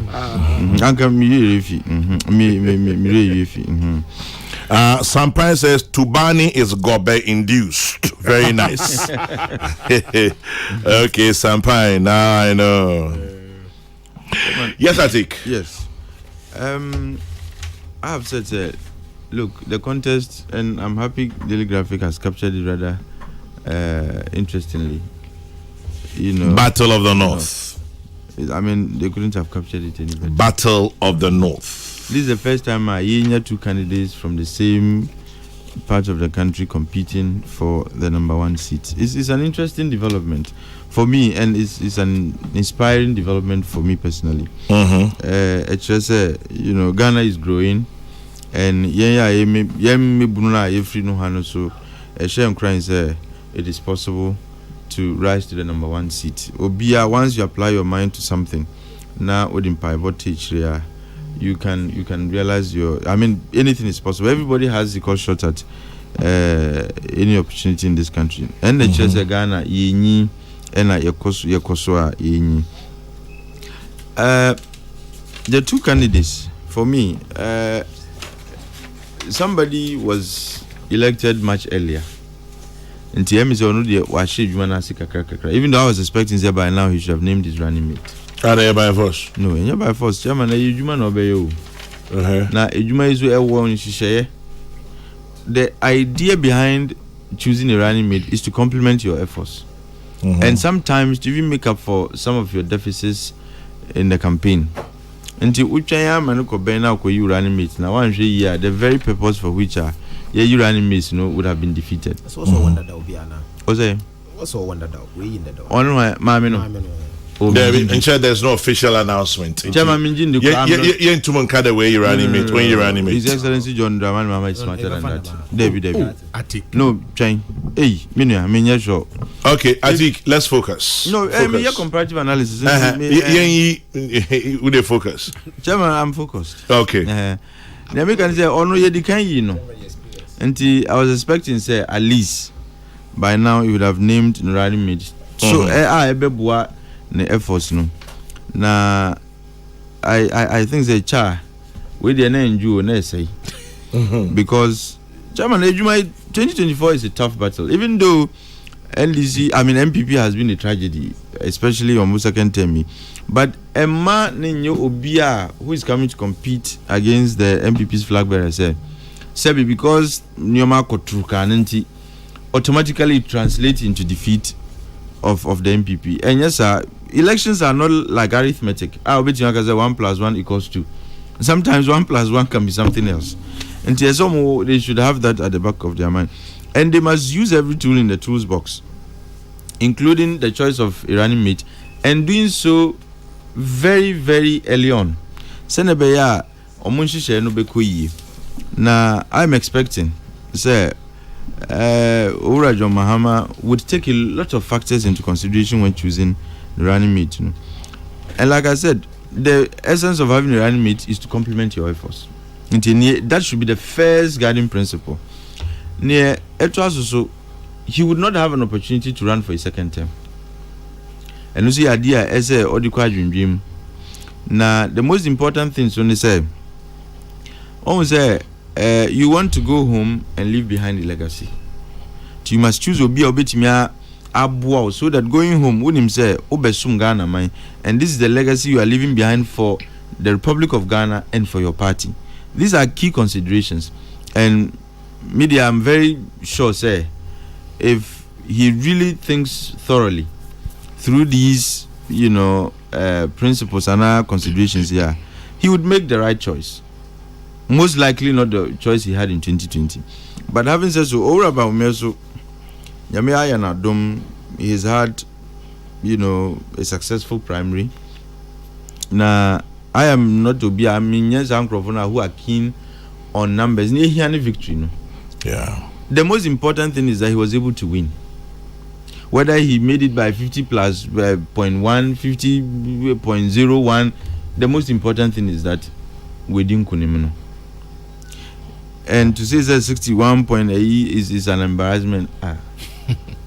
Sampai says Tubani is Gobe induced. Very nice. Okay, Sampai, now I know. Yes, Atik. Yes. I have said, look, the contest, and I'm happy Daily Graphic has captured it rather interestingly. Battle of the North. I mean, they couldn't have captured it any better. Battle of the North. This is the first time two candidates from the same part of the country competing for the number 1 seat. It's an interesting development for me, and it's an inspiring development for me personally. It's just Ghana is growing, and so it is possible to rise to the number 1 seat. Obia, once you apply your mind to something, now with voltage here, you can realize anything is possible. Everybody has equal shot at any opportunity in this country. And the chess Ghana yenyi ena yekoso yenyi. The two candidates for me, somebody was elected much earlier. And even though I was expecting that by now he should have named his running mate. Are they by force? No, you're by force. Chairman, Ejuma no be you. Now, Ejuma is a one. The idea behind choosing a running mate is to complement your efforts, and sometimes to even make up for some of your deficits in the campaign. Until Uchaya Manuko Bena ko you running mates. Now, one year, the very purpose for which you running mates, would have been defeated. That's also wonder that will be Anna. Ose. Also wonder that we in the door. On my mammy. There's no official announcement. Chairman Minjin, you into Moncada where you're animate when you're animate. His Excellency John Draman Mama is smarter than that. David. No, Chain. Hey, Minya show. Okay, I think let's focus. No, your comparative analysis. Would they focus? Chairman, I'm focused. Okay. Let can say, oh no, you can't, Until I was expecting, say, at least by now you would have named running mate. So, I the efforts na I think the cha we the NGO na say because Chairman Ejuma 2024 is a tough battle, even though MPP has been a tragedy, especially on second term, but Emma Ninyo Obia, who is coming to compete against the MPP's flag bearer, said because Nyoma Kotruka Nanti automatically translate into defeat of the MPP. And yes, sir, elections are not like arithmetic. I'll bet you say 1 + 1 = 2. Sometimes 1 + 1 can be something else. And they should have that at the back of their mind. And they must use every tool in the tools box, including the choice of a running mate, and doing so very, very early on. Senebeya, Omunshi no Bekoyi. Now, I'm expecting, say, Ura John Mahama would take a lot of factors into consideration when choosing the running mate. And like I said, the essence of having a running mate is to complement your efforts. That should be the first guiding principle. Near Etwas, he would not have an opportunity to run for a second term. And you see, idea as a Odikwa dream. Now, the most important things when they say, you want to go home and leave behind a legacy. You must choose Obi Obetimia Abuao so that going home wouldn't say Obesum Ghana mine. And this is the legacy you are leaving behind for the Republic of Ghana and for your party. These are key considerations. And media, I'm very sure, say, if he really thinks thoroughly through these, principles and our considerations here, he would make the right choice. Most likely not the choice he had in 2020. But having said so, over about Meso, Yamia Yanadom, he has had, a successful primary. Now, I am not to be, yes, who are keen on numbers. Near here, any victory. Yeah. The most important thing is that he was able to win. Whether he made it by 50 plus 0.1, 50.01, the most important thing is that we didn't kunimino. And to say that 61.8 is an embarrassment.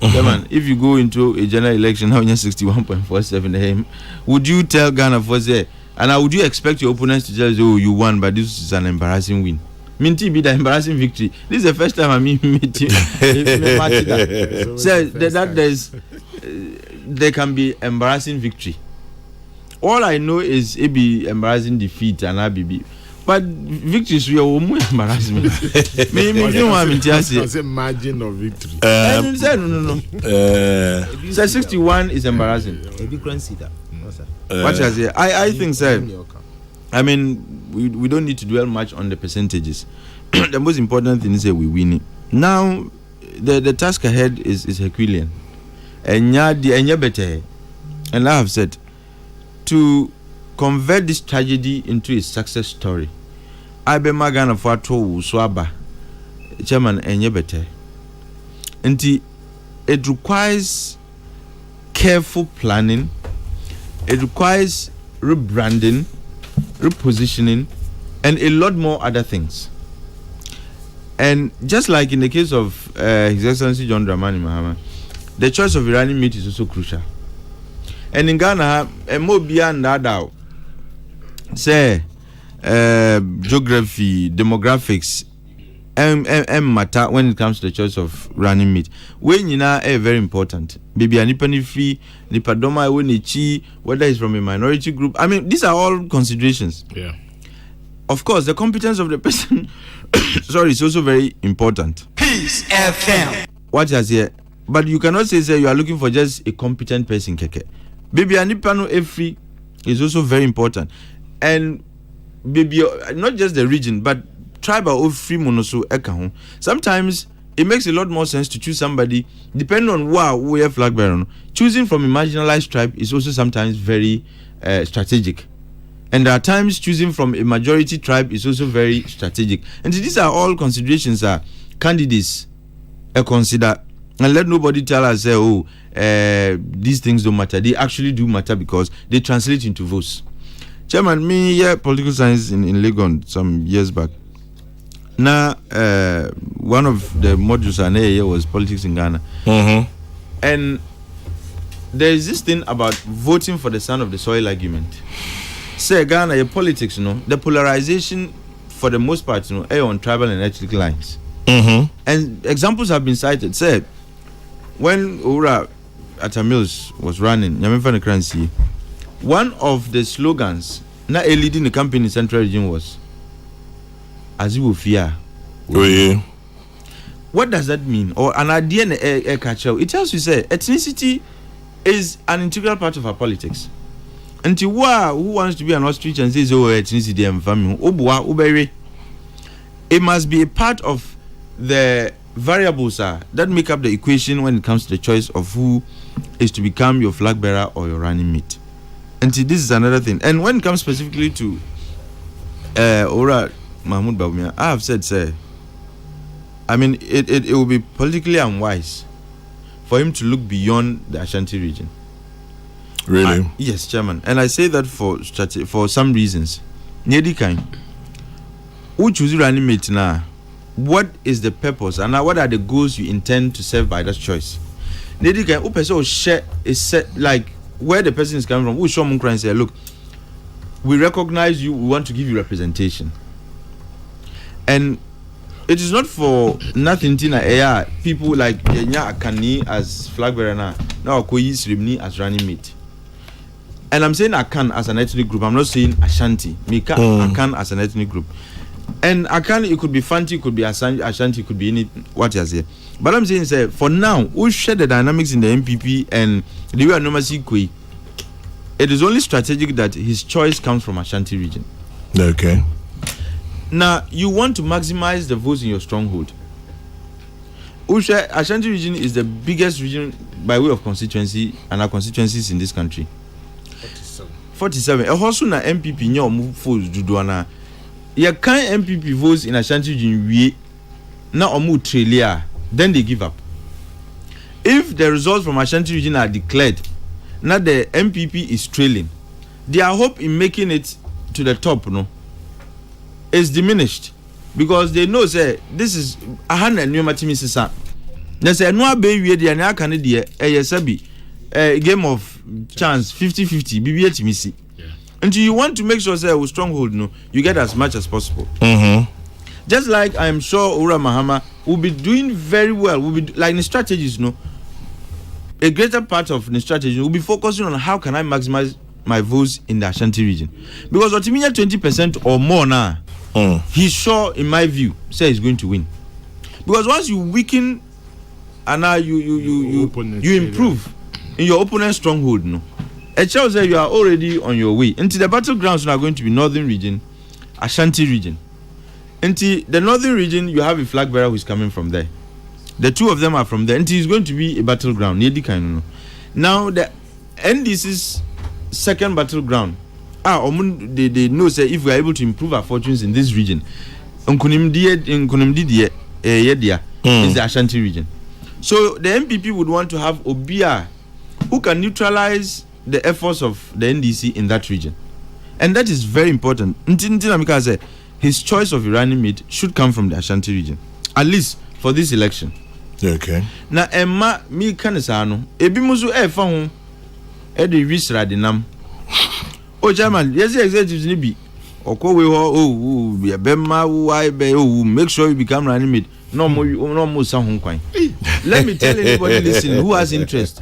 Man, if you go into a general election now, you're 61.47, would you tell Ghana for say, and would you expect your opponents to tell you, oh, you won, but this is an embarrassing win? Minty be the embarrassing victory. This is the first time I meet you. So there can be embarrassing victory. All I know is it be embarrassing defeat and I be. But victories we are embarrassment. Me don't want me to say margin of victory. No. So 61 is embarrassing. What I say? I think so. I mean, we don't need to dwell much on the percentages. The most important thing is that we win it. Now, the task ahead is Herculean. And better. And I have said, to convert this tragedy into a success story, I be magana for to swaba, chairman and better. And it requires careful planning. It requires rebranding, repositioning, and a lot more other things. And just like in the case of His Excellency John Dramani Mahama, the choice of Iranian meat is also crucial. And in Ghana, a more beyond that out, say geography, demographics, matter when it comes to the choice of running meat. When you know very important. Baby anipani free, nipadoma wenichi, whether it's from a minority group. I mean, these are all considerations. Yeah. Of course, the competence of the person is also very important. Peace FM. What is here? But you cannot say you are looking for just a competent person, keke. Baby anipano free is also very important. And baby, not just the region, but tribal or free monoso eka. Sometimes it makes a lot more sense to choose somebody depending on where flag bearer. Choosing from a marginalized tribe is also sometimes very strategic. And there are times choosing from a majority tribe is also very strategic. And these are all considerations that candidates consider. And let nobody tell us, these things don't matter. They actually do matter because they translate into votes. Chairman, me, political science in Legon some years back. Now, one of the modules I know was politics in Ghana. Mm-hmm. And there is this thing about voting for the son of the soil argument. Say Ghana, your politics, the polarization for the most part, on tribal and ethnic lines. Mm-hmm. And examples have been cited. Say, when Ura Atamils was running, one of the slogans not leading the campaign in Central Region was Azibu Fear. Oh, yeah. What does that mean? Or an idea in a catcher? It tells you, say, ethnicity is an integral part of our politics. Until who wants to be an ostrich and says, ethnicity and family, it must be a part of the variables that make up the equation when it comes to the choice of who is to become your flag bearer or your running mate. And this is another thing. And when it comes specifically to Ora Mahmoud Bawumia, I have said, sir, I mean, it will be politically unwise for him to look beyond the Ashanti region. Really? Yes, Chairman. And I say that for some reasons. Nyedikan, who choose running mate now? What is the purpose and what are the goals you intend to serve by that choice? Nyedikan, who person share is set like where the person is coming from. Who show Munkra and say, look, we recognize you. We want to give you representation. And it is not for nothing. People like Yenya Akani as flag bearer now Okoyi Srimni as running mate. And I'm saying Akan as an ethnic group. I'm not saying Ashanti. Mika Akan as an ethnic group. And Akan, it could be Fanti, it could be Ashanti, it could be any what you say. But I'm saying, say, for now, we share the dynamics in the MPP and the way Anomasi Kwe. It is only strategic that his choice comes from Ashanti region. Okay. Now, you want to maximize the votes in your stronghold. Ashanti region is the biggest region by way of constituency and our constituencies in this country. 47. Also, na MPP nyo move votes duduana. You can MPP votes in Ashanti region we na omu trailer, then they give up. If the results from Ashanti region are declared, now the MPP is trailing, their hope in making it to the top is diminished because they know say this is a hundred new matimi. They say no be we dey na kan dey sabi a game of chance 50-50 BBA timisi. Until you want to make sure say we stronghold you get as much as possible. Mm-hmm. Just like I'm sure Ura Mahama will be doing very well. Will be like the strategies, a greater part of the strategy will be focusing on how can I maximize my votes in the Ashanti region, because Otimiya 20% or more now, he's sure, in my view, say he's going to win. Because once you weaken and now you improve in your opponent's stronghold, it shows that you are already on your way. Into the battlegrounds are going to be northern region, Ashanti region. Into the northern region, you have a flag bearer who is coming from there. The two of them are from there. And it's going to be a battleground. Now, the NDC's second battleground, they know say if we are able to improve our fortunes in this region, is the Ashanti region. So the MPP would want to have Obia who can neutralize the efforts of the NDC in that region. And that is very important. His choice of Iranian mate should come from the Ashanti region, at least for this election. Okay. Now, Emma, me kanisano, ebimuzu fahun, edi wisra dinam. Oh, German, yes, the executives nibi. Oko we be a bema make sure you become running mate. No more sahun kwai. Let me tell anybody listening who has interest.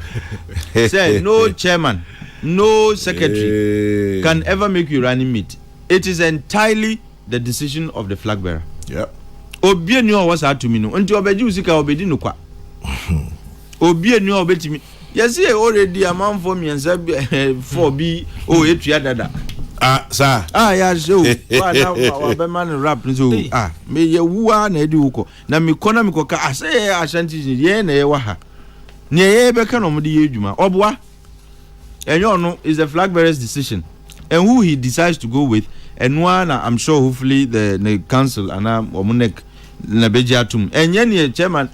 Say no chairman, no secretary can ever make you running mate. It is entirely the decision of the flag bearer. Yeah. Obie nu was to me no nti obeji usika obedi no kwa obie nu obeti mi yes already amount for me and for be etua dada sir ya show wa be man rap so me ye wuwa na edi wuko na me kona me koka ase Ashanti ye na ye wa ha ne ye be ka no mo de ye adwuma oboa enyo no is the flag bearer's decision, and who he decides to go with. And one, I'm sure, hopefully, the council and Omunek Nabejatum. And Yenny, chairman,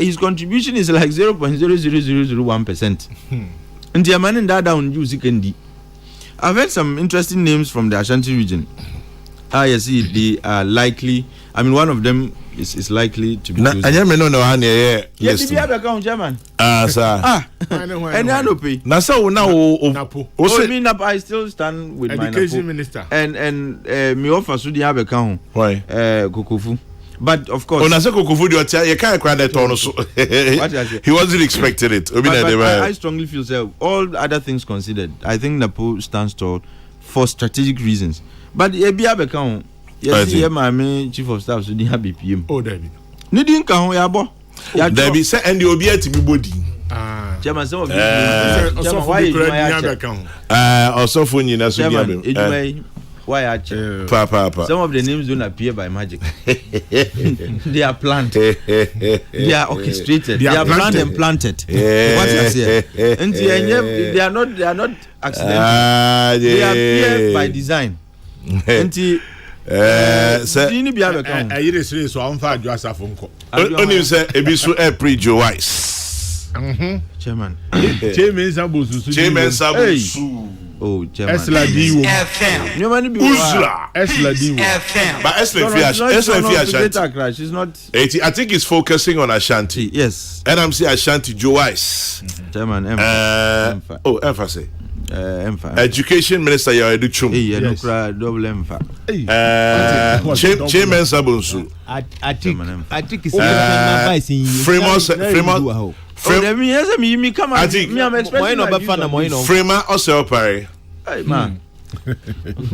his contribution is like 0.00001%. And the man in that down, you see, I've heard some interesting names from the Ashanti region. Yes, they are likely. I mean, one of them is likely to be. I am no yes, you have account, German. Sir. And I don't pay. Now, so now, I still stand with my education minister. And me offer should have account. Why? Kokrokoo. But of course, Kokrokoo, you can't cry that on. He wasn't expecting it. But I strongly feel so. All other things considered, I think Napo stands tall for strategic reasons. But a be account. Yes, my chief of staff should have BPM. Oh, David. Nidin ka ho yabo. David say and the obi to be body. Chairman, some of you also for you so why Papa. Some of the names don't appear by magic. They are planned. They are orchestrated. They are planned and planted. What is here? And they are not accidental. They appear by design. And you so I'm far just a phone call. Only say ebisu April Joyce. Chairman. Chairman Sabusu. Oh, Chairman. Esla Diwo. You mani be Esla Diwo. But Esla she's not. I think he's focusing on Ashanti. Yes. And I'm saying Ashanti Joyce. Chairman. Emphasis. Education Minister Yaredu Chum. Double emphasis. Chairman Sabunsu. I think it's Framer also pare. Hey man.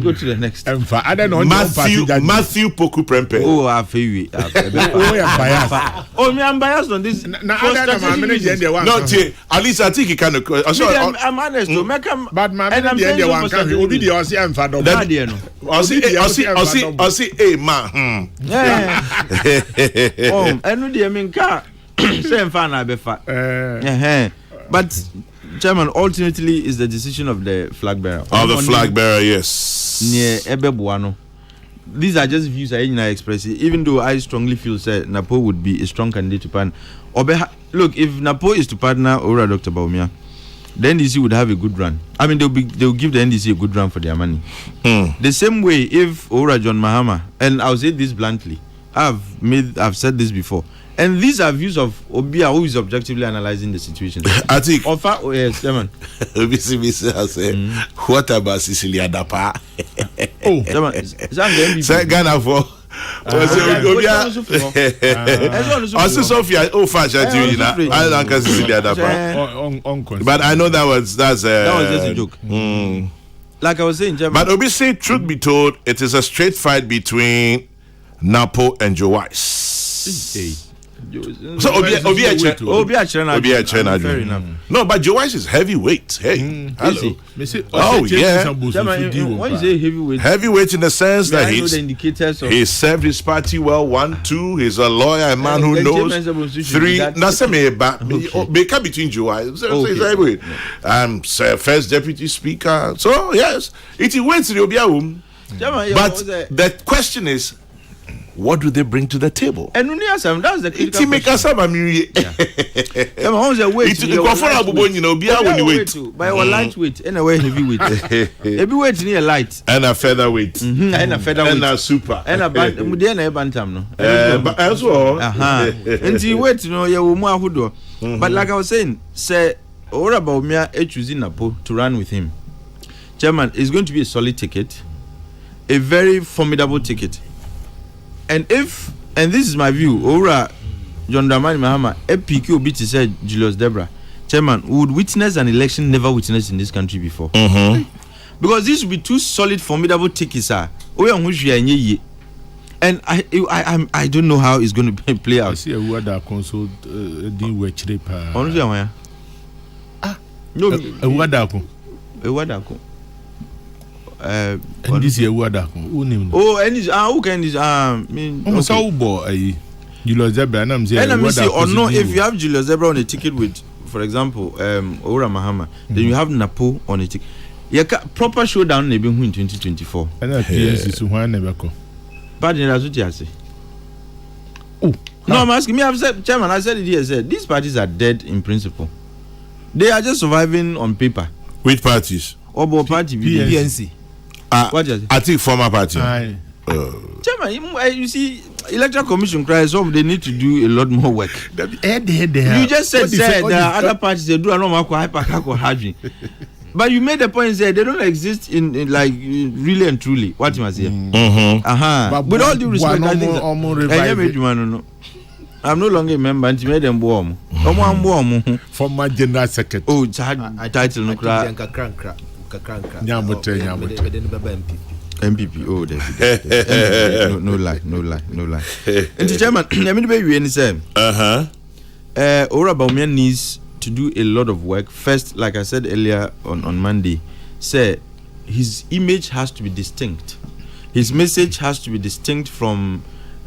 Go to the next. Matthew Poku Prempe. Oh, I feel you. Oh, me, I'm biased on this. No, at least I think he can. I'm honest. But my and I'm saying one can be the Ocean Fado. Hey, man. Oh, I know the mean car. Same fan, I be fat. But Chairman, ultimately is the decision of the flag bearer. The flag bearer, yes. Near Ebebuano. These are just views I express. Even though I strongly feel that Napo would be a strong candidate to partner. Look, if Napo is to partner Ora Dr. Baumia, the NDC would have a good run. I mean, they'll give the NDC a good run for their money. The same way, if Ora John Mahama, and I'll say this bluntly, I've said this before. And these are views of Obia, who is objectively analyzing the situation. I think. Yes, Chairman. What about Sicilia Dapa? Oh, Chairman. Say Ghana for Sophia, oh, fashion, I don't can see the other part. But I know that was just a joke. Like I was saying, but Obi say, truth be told, it is a straight fight between Napo and Joe Wise. So Obi fair enough. No, but Joe Wise is heavyweight. Hey, hello. Oh yeah. When you say heavyweight, heavyweight in the sense that he served his party well. 1, 2. He's a lawyer, a man who knows. 3. That's a make between Joe Wise. So he's heavyweight. First deputy speaker. So yes, it waits to Obi. But the question is, what do they bring to the table? And that's the critical question. By our lightweight and a heavyweight. Heavyweight near light. And a featherweight. And a featherweight. And a super. And a bantam. But as well. And you wait, But like I was saying, say, or about me choosing Napo to run with him. Chairman, it's going to be a solid ticket. A very formidable ticket. And this is my view, Ora John Dramani Mahama, EPQ Obi to say Julius Debra, Chairman, would witness an election never witnessed in this country before. Because this would be 2 solid, formidable tickets. And I don't know how it's going to play out. I see a word that console didn't work cheap. No, a word that and this year word who and this who can this so boy Julius Zebra and I'm saying or no, if you have Julius Zebra on a ticket with, for example, Ora Mahama, then you have Napo on a ticket. Proper showdown in 2024. And that is why never go. But that's what you say. Oh no, I'm asking me. I've said, Chairman, I said it here. Said these parties are dead in principle. They are just surviving on paper. Which parties? Obo party, PNC. What is it? I think former party. Chairman, you see, Electoral Commission cries off. They need to do a lot more work. You just said there are other parties they do a lot more hyper. But you made the point that they don't exist in like really and truly. What you must say? With all due respect, I think I'm no longer a member. And made them warm. Former general secretary. Oh, title no cry. MPP. Oh, no lie. And the Chairman, I mean, baby, and say, Ora Baumian needs to do a lot of work. First, like I said earlier on Monday, say his image has to be distinct. His message has to be distinct from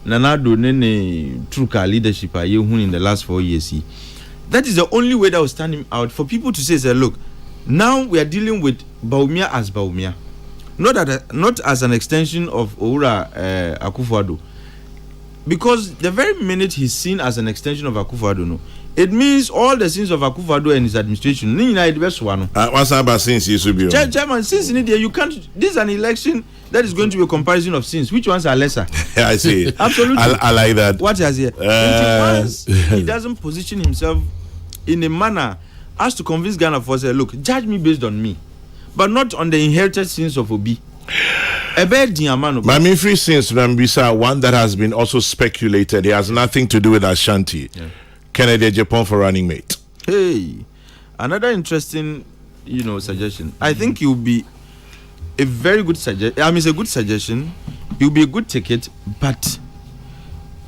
Nanado Nene Truka leadership in the last 4 years. That is the only way that will stand him out for people to say, look, now we are dealing with Baumia as Baumia, not as an extension of Ora Akufo-Addo, because the very minute he's seen as an extension of Akufo-Addo, it means all the sins of Akufo-Addo and his administration. Chairman, since in India you can't. This is an election that is going to be a comparison of sins. Which ones are lesser? I see. Absolutely. I like that. What has he? Once he doesn't position himself in a manner as to convince Ghana for say, look, judge me based on me, but not on the inherited sins of Obi. My free sins, Rambisa, one that has been also speculated. It has nothing to do with Ashanti. Yeah. Kennedy Japan for running mate. Hey, another interesting, suggestion. I think it will be a very good suggestion. It's a good suggestion. It will be a good ticket, but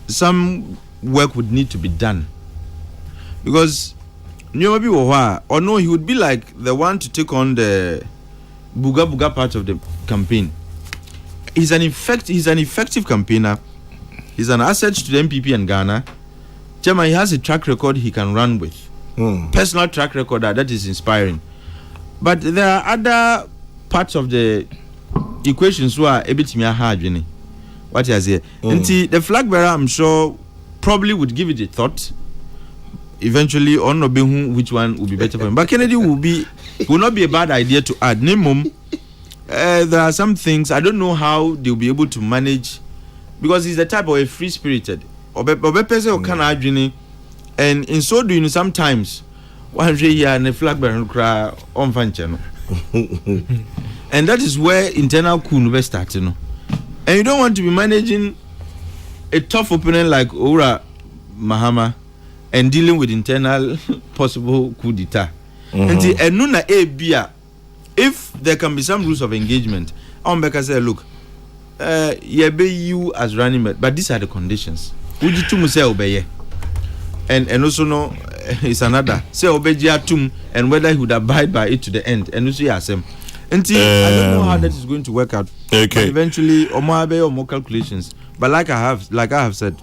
some work would need to be done because or no, he would be like the one to take on the Buga part of the campaign. He's an effective campaigner. He's an asset to the MPP and Ghana. Chairman, he has a track record he can run with. Personal track record that is inspiring. But there are other parts of the equations who are a bit more hard. What is here? The flag bearer, I'm sure, probably would give it a thought. Eventually, on which one would be better for him. But Kennedy will not be a bad idea to add. There are some things I don't know how they'll be able to manage because he's the type of a free-spirited. And in so doing, sometimes one day and the flag bearer cry on function. And that is where internal coup will start. And you don't want to be managing a tough opponent like Ora Mahama and dealing with internal possible coup d'etat. And Nuna Bia, if there can be some rules of engagement, Ombeka say, look, you as running mate, but these are the conditions. Would you to say obey? And also no, it's another. Say obey tum and whether he would abide by it to the end. And you see as him. Until I don't know how that is going to work out. Okay. But eventually, or more calculations. But like I have said,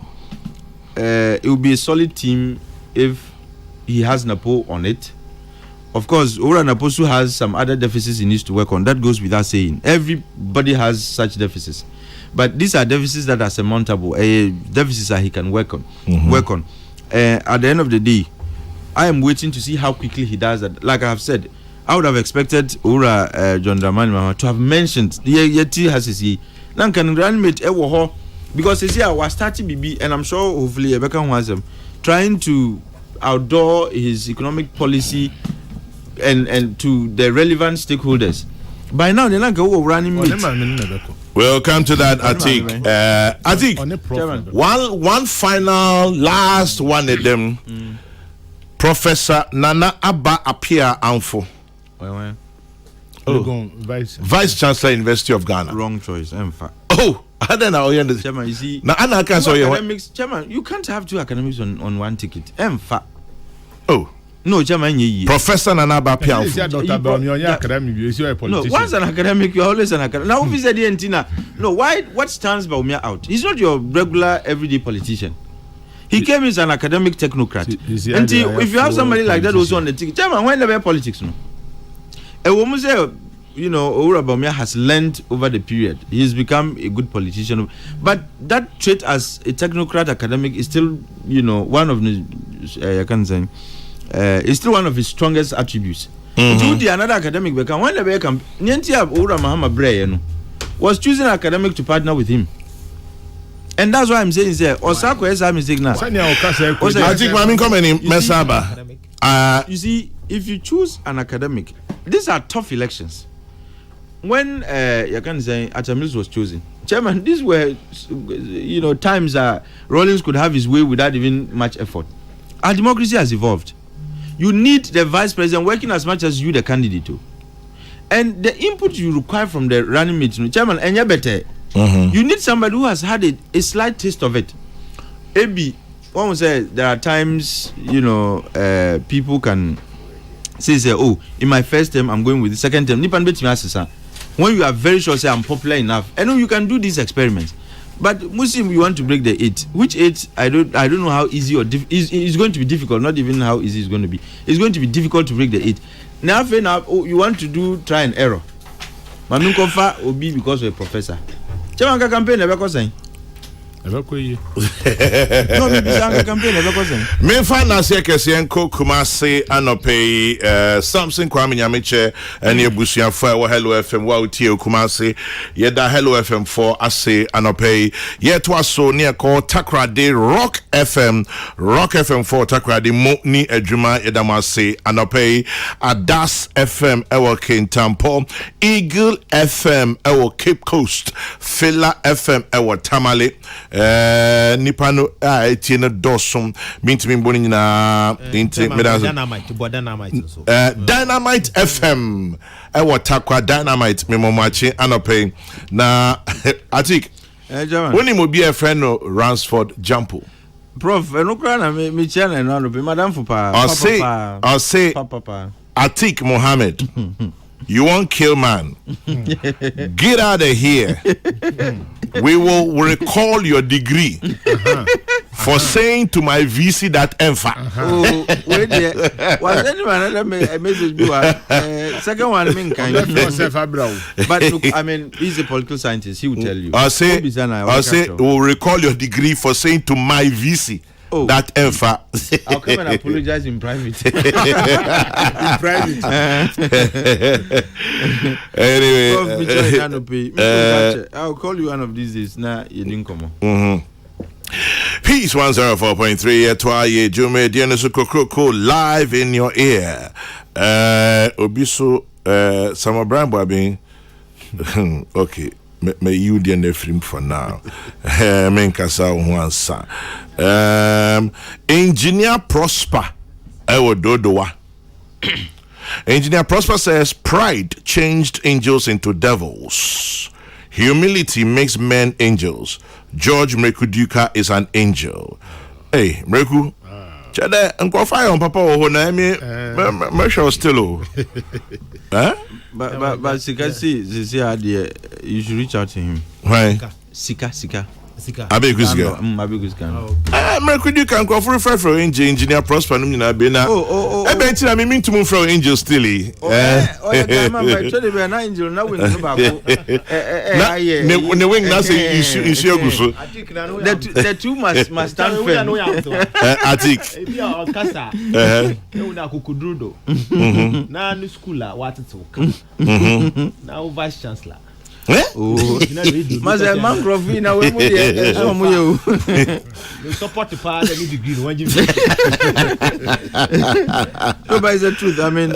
it will be a solid team if he has Napo on it. Of course, Ora Naposu has some other deficits he needs to work on. That goes without saying. Everybody has such deficits, but these are deficits that are surmountable. Deficits that he can work on. At the end of the day, I am waiting to see how quickly he does that. Like I have said, I would have expected Ora John Dramani to have mentioned Yeti has his nan can reanimate Ewo because you see I was starting BB and I'm sure hopefully Rebecca was trying to outdoor his economic policy and to the relevant stakeholders. By now, they're not going running. We'll come to that, Atik. Atik, one final, last one of them. Professor Nana Abba Apia Anfo. Vice Chancellor, University of Ghana. Wrong choice. Oh, I don't know. Chairman, you see, now academics, Chairman, you can't have two academics on one ticket. Oh. No, Chairman, Professor Nana Apia Anfo. No, once an academic, you're always an academic. Now, if the Antina, no, why? What stands Baumia out? He's not your regular everyday politician. He came as an academic technocrat. And if you have somebody like that also on the ticket, Chairman, why never politics? No. A woman say, you know, Ora Baumia has learned over the period. He's become a good politician. But that trait as a technocrat academic is still, you know, one of the, I can't say, it's still one of his strongest attributes. The another academic become when the become Nyantia Ora Mahama Bray was choosing an academic to partner with him. And that's why I'm saying there, Osako has a mistake now. I think I'm coming Mesaba. You see, if you choose an academic, these are tough elections. When you can say Atamils was chosen, Chairman, these were, you know, times that Rawlings could have his way without even much effort. Our democracy has evolved. You need the vice president working as much as you, the candidate, too. And the input you require from the running mate, Chairman, and you better. You need somebody who has had a slight taste of it. Maybe one would say there are times, you know, people can say, oh, in my first term, I'm going with the second term. When you are very sure, say, I'm popular enough, I know you can do these experiments. But Muslim, you want to break the 8. Which 8? I don't know how easy or it's going to be difficult. Not even how easy it's going to be. It's going to be difficult to break the 8. Now, you want to do try and error. Mamin Kofa will be because you're a professor. Chairman campaign never campaign Me finance Kesienko Kumasi Anope Samson Kwame Nyamiche and Yebusia for Hello FM Wauti Kumasi Yeda Hello FM 4 Ase Anope Yet was so near called Takrade Rock FM 4 Takrade Moni Ejuma Edamase Anope Adas FM Ewo Kintampo Eagle FM Ewo Cape Coast Fila FM Ewo Tamale Nipano etienne dosom mintimi boni na Dynamite FM Takwa Dynamite memomachi anope na Atik woni mo be a friend no Ransford Jampo Prof no kra na me channel no be madam for pa I'll say Atik Mohammed you won't kill man. Get out of here. We will recall your degree for saying to my VC that EMFA. Oh, wait there. Was anyone another message? Second one, but look, I mean, he's a political scientist. He will tell you. I'll say, we'll recall your degree for saying to my VC. Oh. That EMFA. I'll come and apologize in private. Anyway, I'll call you one of these days. Nah, you didn't come on. Peace 104.3 Etwaye Jume Dienesu Kokrokoo live in your ear. Obiso Summer Brand Bobbing. Okay. me you the nefrim for now. Men kasa wansa. Engineer Prosper ewo dodowa. Engineer Prosper says pride changed angels into devils. Humility makes men angels. George Mrekuduka is an angel. Hey, Mreku. Chade, unko fire on papa ho na me sure still. Huh? But Sika see you should reach out to him. Why? Sika. Abegusika. Mrekuduka unko for engineer Prosper no nyina be na. E be ntina me mean to move from angel still. The wing na say issue aguso. The two must stand firm. Atik. Ebi okasa. Una kukudrudo. Na no school a watitu. Na vice chancellor. Mas mangrove na we mu dey so mu you support the power that need degree one give. No, but it's the truth. I mean,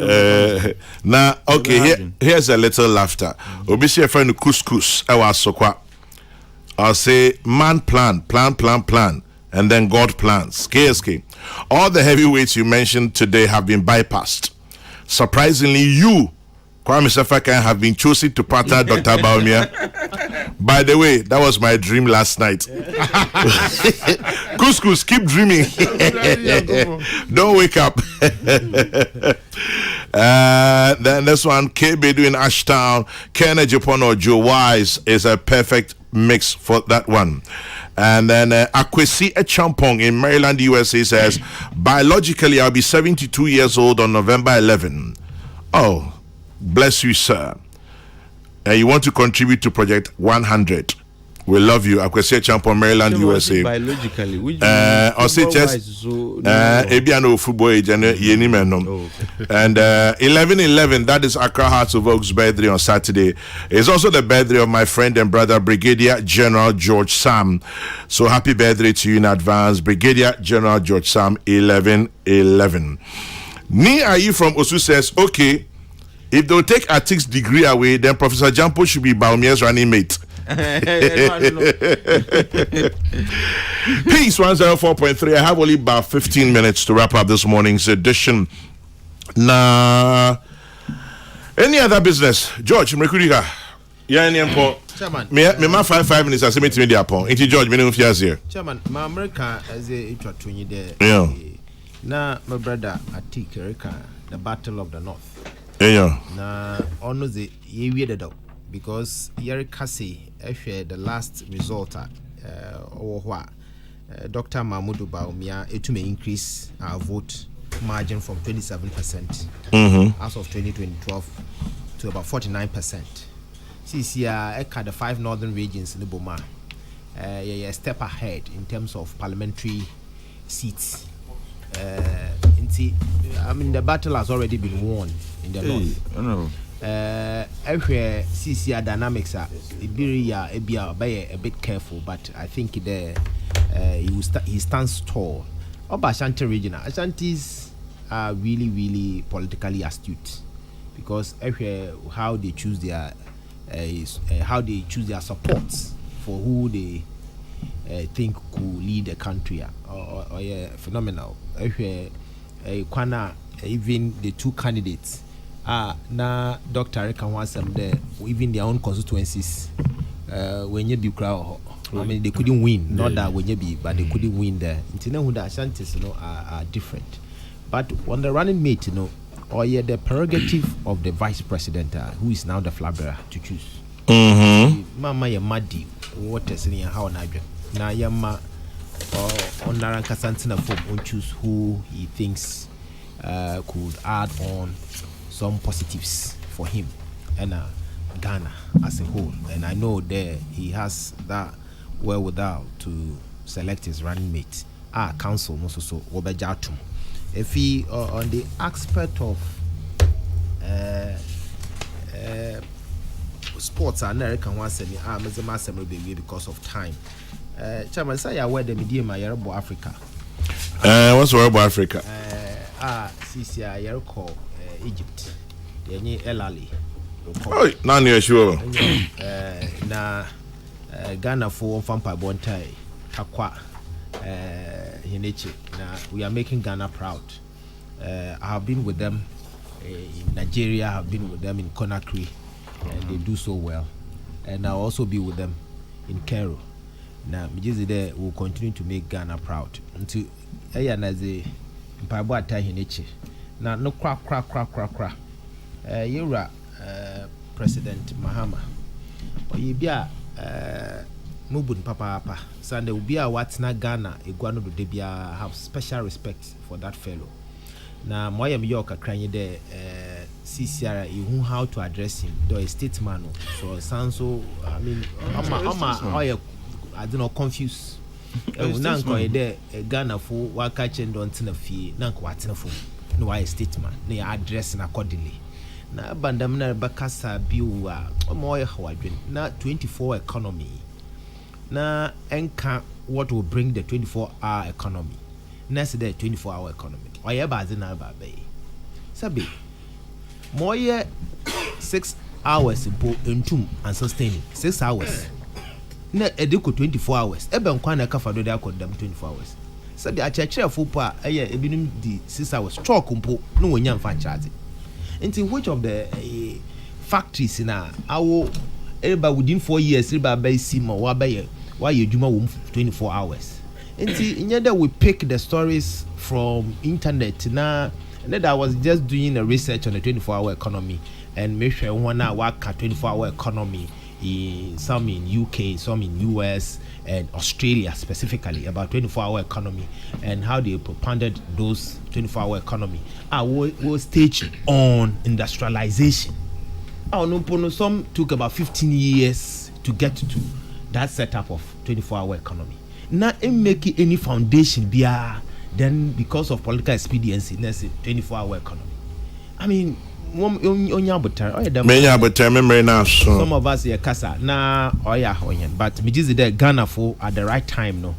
anyway, now okay, here's a little laughter. Obisi a friend couscous I was sokwa. I'll say man plan, and then God plans. KSK. All the heavyweights you mentioned today have been bypassed. Surprisingly, you, Kwame Sefaka, have been chosen to partner Dr. Baumia. By the way, that was my dream last night. Couscous, keep dreaming. Don't wake up. Then this one, KB in Ashtown, Kenneth Japan or Joe Wise is a perfect mix for that one. And then Akwesi Echampong in Maryland, USA says, biologically, I'll be 72 years old on November 11. Oh, bless you, sir. And you want to contribute to Project 100. We love you. Akwesi Echampong, Maryland, USA. Biologically, I'll say just Ebiano football agent, and 11/11, that is Accra Hearts of Oak's birthday on Saturday. It's also the birthday of my friend and brother, Brigadier General George Sam. So happy birthday to you in advance, Brigadier General George Sam, 11/11. Ni Ayi from Osu says, okay, if they'll take Atik's degree away, then Professor Jampo should be Baumia's running mate. Peace 104.3. I have only about 15 minutes to wrap up this morning's edition. Nah, any other business? George Mrekuduka. Yeah, any important. Chairman, me ma 5 minutes. I say me to me the upon. Into George, me no fears here. Chairman, my America as a itwatuni there. Yeah. Na my brother Atik Erika, the Battle of the North. Yeah. Na ono the ye weird dog because Erika say the last result Dr. Mahmoud Baumia it may increase our vote margin from 27% as of 2012 to about 49%. See the 5 northern regions in the Boma a step ahead in terms of parliamentary seats. I mean the battle has already been won in the north. Everywhere CCR dynamics are a bit careful, but I think he stands tall. Oba Ashanti region, Ashantis are really politically astute because everywhere how they choose their supports for who they think could lead the country or phenomenal. Everywhere even the two candidates. Na Dr. Reka wants them there, even their own constituencies. When you be crowd, I mean, they couldn't win. Not that when you be, but they couldn't win there. You know, the Ashantis, are different. But on the running mate, the prerogative of the vice president, who is now the flag bearer, to choose. Mama, ya madi, what is in how na yama on Naranka Santina form choose who he thinks could add on some positives for him and Ghana as a whole, and I know there he has that wherewithal to select his running mate. Council also so Obejatum. If he on the aspect of sports, American one say because of time. Chairman, say I wear the medium Yarabo Africa. What's Yarabo Africa? CCI Yarko Egypt. yenye elali oh na ne sure na Ghana for fampa bontai akwa hinechi na we are making Ghana proud. I have been with them in Nigeria, I have been with them in Conakry, and they do so well, and I'll also be with them in Cairo. Now Mijizide will continue to make Ghana proud until Ayanaze Mpabo ata hinechi na no cra Yura President Mahama oyibia mubun papa Sunday ubia watina Ghana egwano do debia have special respect for that fellow. Na moya mi yoka kranye de CCR you how to address him do a statesman so sanso I mean I do not confuse na nko de Ghana fo waka chen don tina fie na nko watina fo no why statesman na ya address accordingly na bandam na bakasa biwa moya hawadwen na 24 economy na enka what will bring the 24-hour economy next day 24-hour economy oye bazi na ba be sabi moye 6 hours impo entum and sustaining 6 hours na ediko 24 hours ebe nkwa na kafa do dey akondam 24 hours sabi a chekere fo a eye ebinum di 6 hours truck mpo no wonya mfa charge into which of the factories na awo eba within 4 years eba ba sima wa ba ye why you juma 24 hours into nyada we pick the stories from internet na that I was just doing a research on the 24-hour economy and make sure one work 24-hour economy in some in UK, some in US and Australia specifically about 24-hour economy and how they propounded those 24-hour economy. Was staged on industrialization. Some took about 15 years to get to that setup of 24-hour economy. Now, in making any foundation then because of political expediency, that's a 24-hour economy. I mean, some of us here kasa na but Mijizide Ghana for at the right time no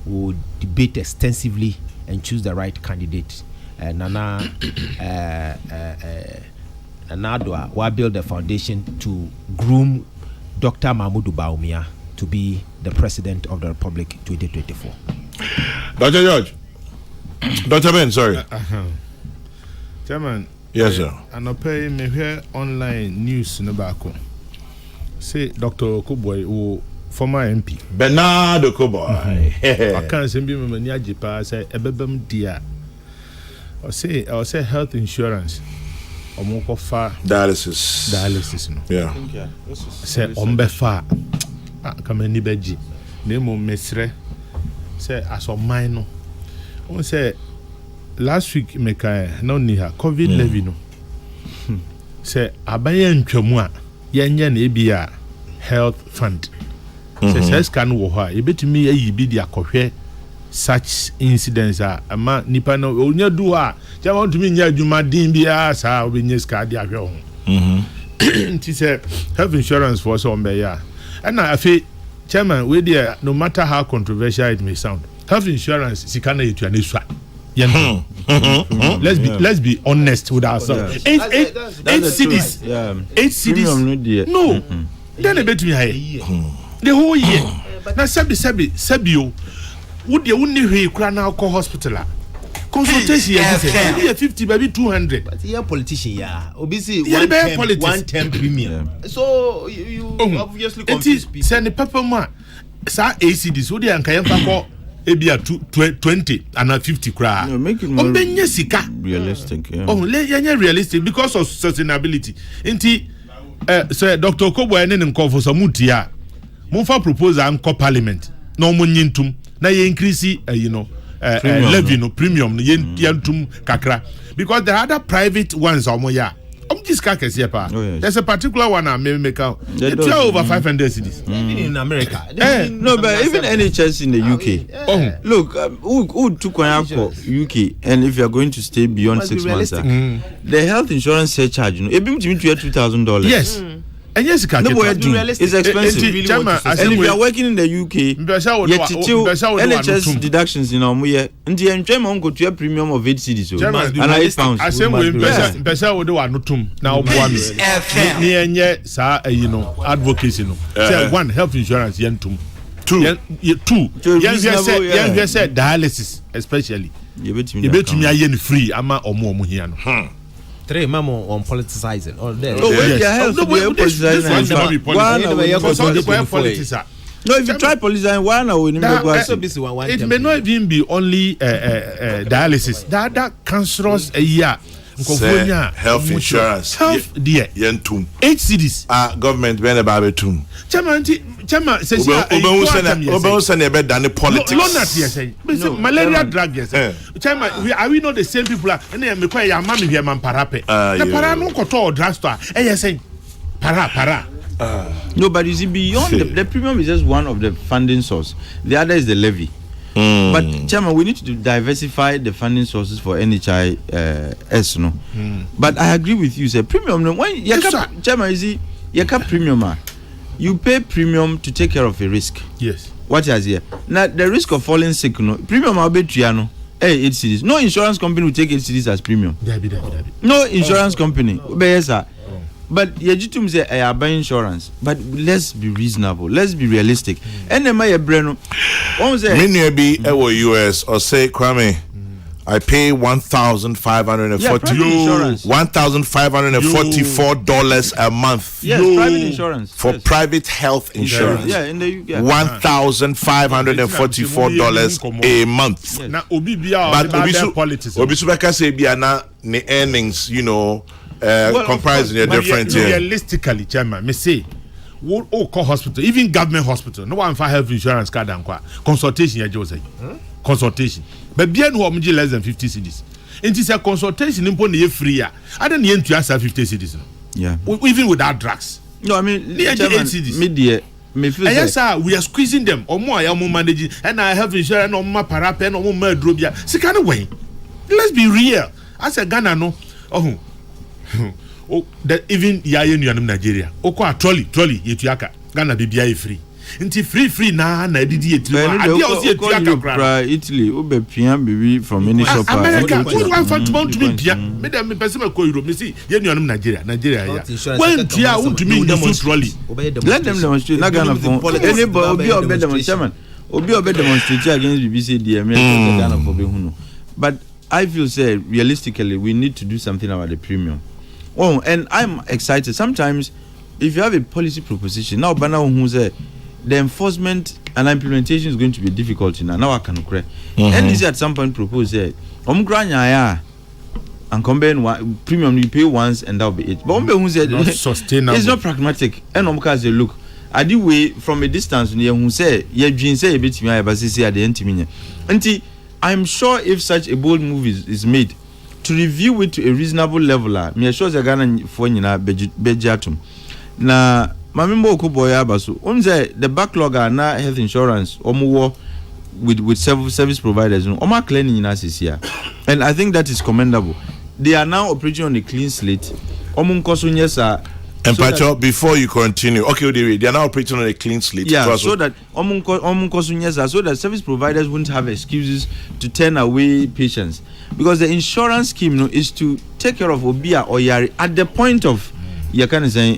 will debate extensively and choose the right candidate. Nana Nanadwa will build the foundation to groom Dr. Mahmoud Bawumia to be the president of the Republic 2024. Dr. George. Dr. Ben, sorry. Chairman. Yes, sir. And I pay me here online news in the back. Say Dr. Koboy, who former MP. Bernardo Koboy. I can't say me many ajipa say ebebem dia. I say health insurance. Omoko fa dialysis no. Yeah. Say ombefa. Kama ni beji. Nemo mesre. Say aso mine no. On say last week meka no ni ha covid levy no say abaye ntwamu a yenye na ebia health fund say scan wo ha ebetumi ayi bi dia kohwe such incidents ama nipa no onya du ha ja want to me nya adwuma din bia sa obenye ska dia hwe ho nti say health insurance for some be ya and afi chairman we there no matter how controversial it may sound health insurance sikana yetu anesua let's be honest with ourselves. Eight cities. No. Then a bit me the whole year. Now Sabio would you only hear crown alcohol hospital? Consultation 50 maybe 200. But here politician obviously 110 premium. So you obviously confuse people. Send the paper ma sa ACDs would you call ebia 20 and 50 cry. No, make it more realistic. Yeah. Realistic because of sustainability. Inti so Dr. Kobo ene nko for samutia. Monfa propose an parliament. No munyintum na ye increase levy no premium yentum kakra because the other private ones are ya. There's a particular one I may make out. It's over 500 cities. Even in America. No, but even NHS in the UK. Look, who took one out for UK, and if you are going to stay beyond 6 months, the health insurance surcharge, it brings me to $2,000. Yes. And yes, no boy, it's expensive. And if you are working in the UK, NHS deductions in our year, and the enjoyment go to a premium of 8 cedis and 8 pounds. I say we pesa would do anutum now one advocacy say one health insurance yentum two yes say dialysis especially you bet me ayen free ama omo here no 3 mama on politicizing or there. Oh, well, no, if you try politicizing, it may not even be only dialysis. That cancerous health insurance. Health, dear. 8 cities. Government when about it too. Chama says malaria drug yes. Chama are we not the same people and they me kwai amami here man parape. The para no koto drugstore. Yes saying para. No, but you see beyond the premium is just one of the funding source. The other is the levy. But Chairman, we need to diversify the funding sources for NHIS, no. But I agree with you, say premium. When Chairman, you see, you cap premium. You pay premium to take care of a risk. Yes. What is here? Now the risk of falling sick, no premium. I'll bet you, 8 cities. No insurance company will take 8 cities as premium. No insurance company. But Yajitum say I buy insurance. But let's be reasonable. Let's be realistic. And then my breno. Many be US or say Kwame. I pay $1,544 a month. Yes, private insurance. For private health insurance. Yeah, in the UK. $1,544 a month. Now, but Obisubaka say be na the earnings, comprising a different realistically, Chairman, me say call hospital, even government hospital, no one for health insurance card and consultation ya Jose. Consultation. But bien who am less than 50 cedis. It is a consultation in pony free. I don't need to ask 50 cedis. Yeah. Even without drugs. No, I mean the 8 cedis. Yes, sir, we are squeezing them or more I am managing and I have insurance on my parapen or more drobia. See kind of way. Let's be real. As a Ghana no. Oh that even Yayen Nigeria. Oko trolley yetuaka. Ghana be free. Inti free na didi etu Italy ube pian baby from any shop America who want to me pia me dem person ko Europe me see ye nuanum Nigeria ya when tia want to me no trolley let them demonstrate na Ghana for anybody obi demonstrate demonstrate against BBC the American Ghana for be hunu but I feel say realistically we need to do something about the premium. Oh, and I'm excited sometimes if you have a policy proposition now bana who say the enforcement and implementation is going to be difficult now I can cry. And this at some point proposed and combine one premium you pay once and that'll be it. But who said sustainable. It's not pragmatic. And say look, I do way from a distance near who say ye dream say a bit me but say at the end. Until I'm sure if such a bold move is made to review it to a reasonable level, me assure the Ghana for bejatum. Na Mamimbo Kuboya Basu, the backlog na health insurance, with several service providers, Oma cleaning in us here. And I think that is commendable. They are now operating on a clean slate. And Pacho, before you continue, okay, they are now operating on a clean slate. Yeah, so that so that service providers wouldn't have excuses to turn away patients. Because the insurance scheme is to take care of Obia or Yari at the point of you can say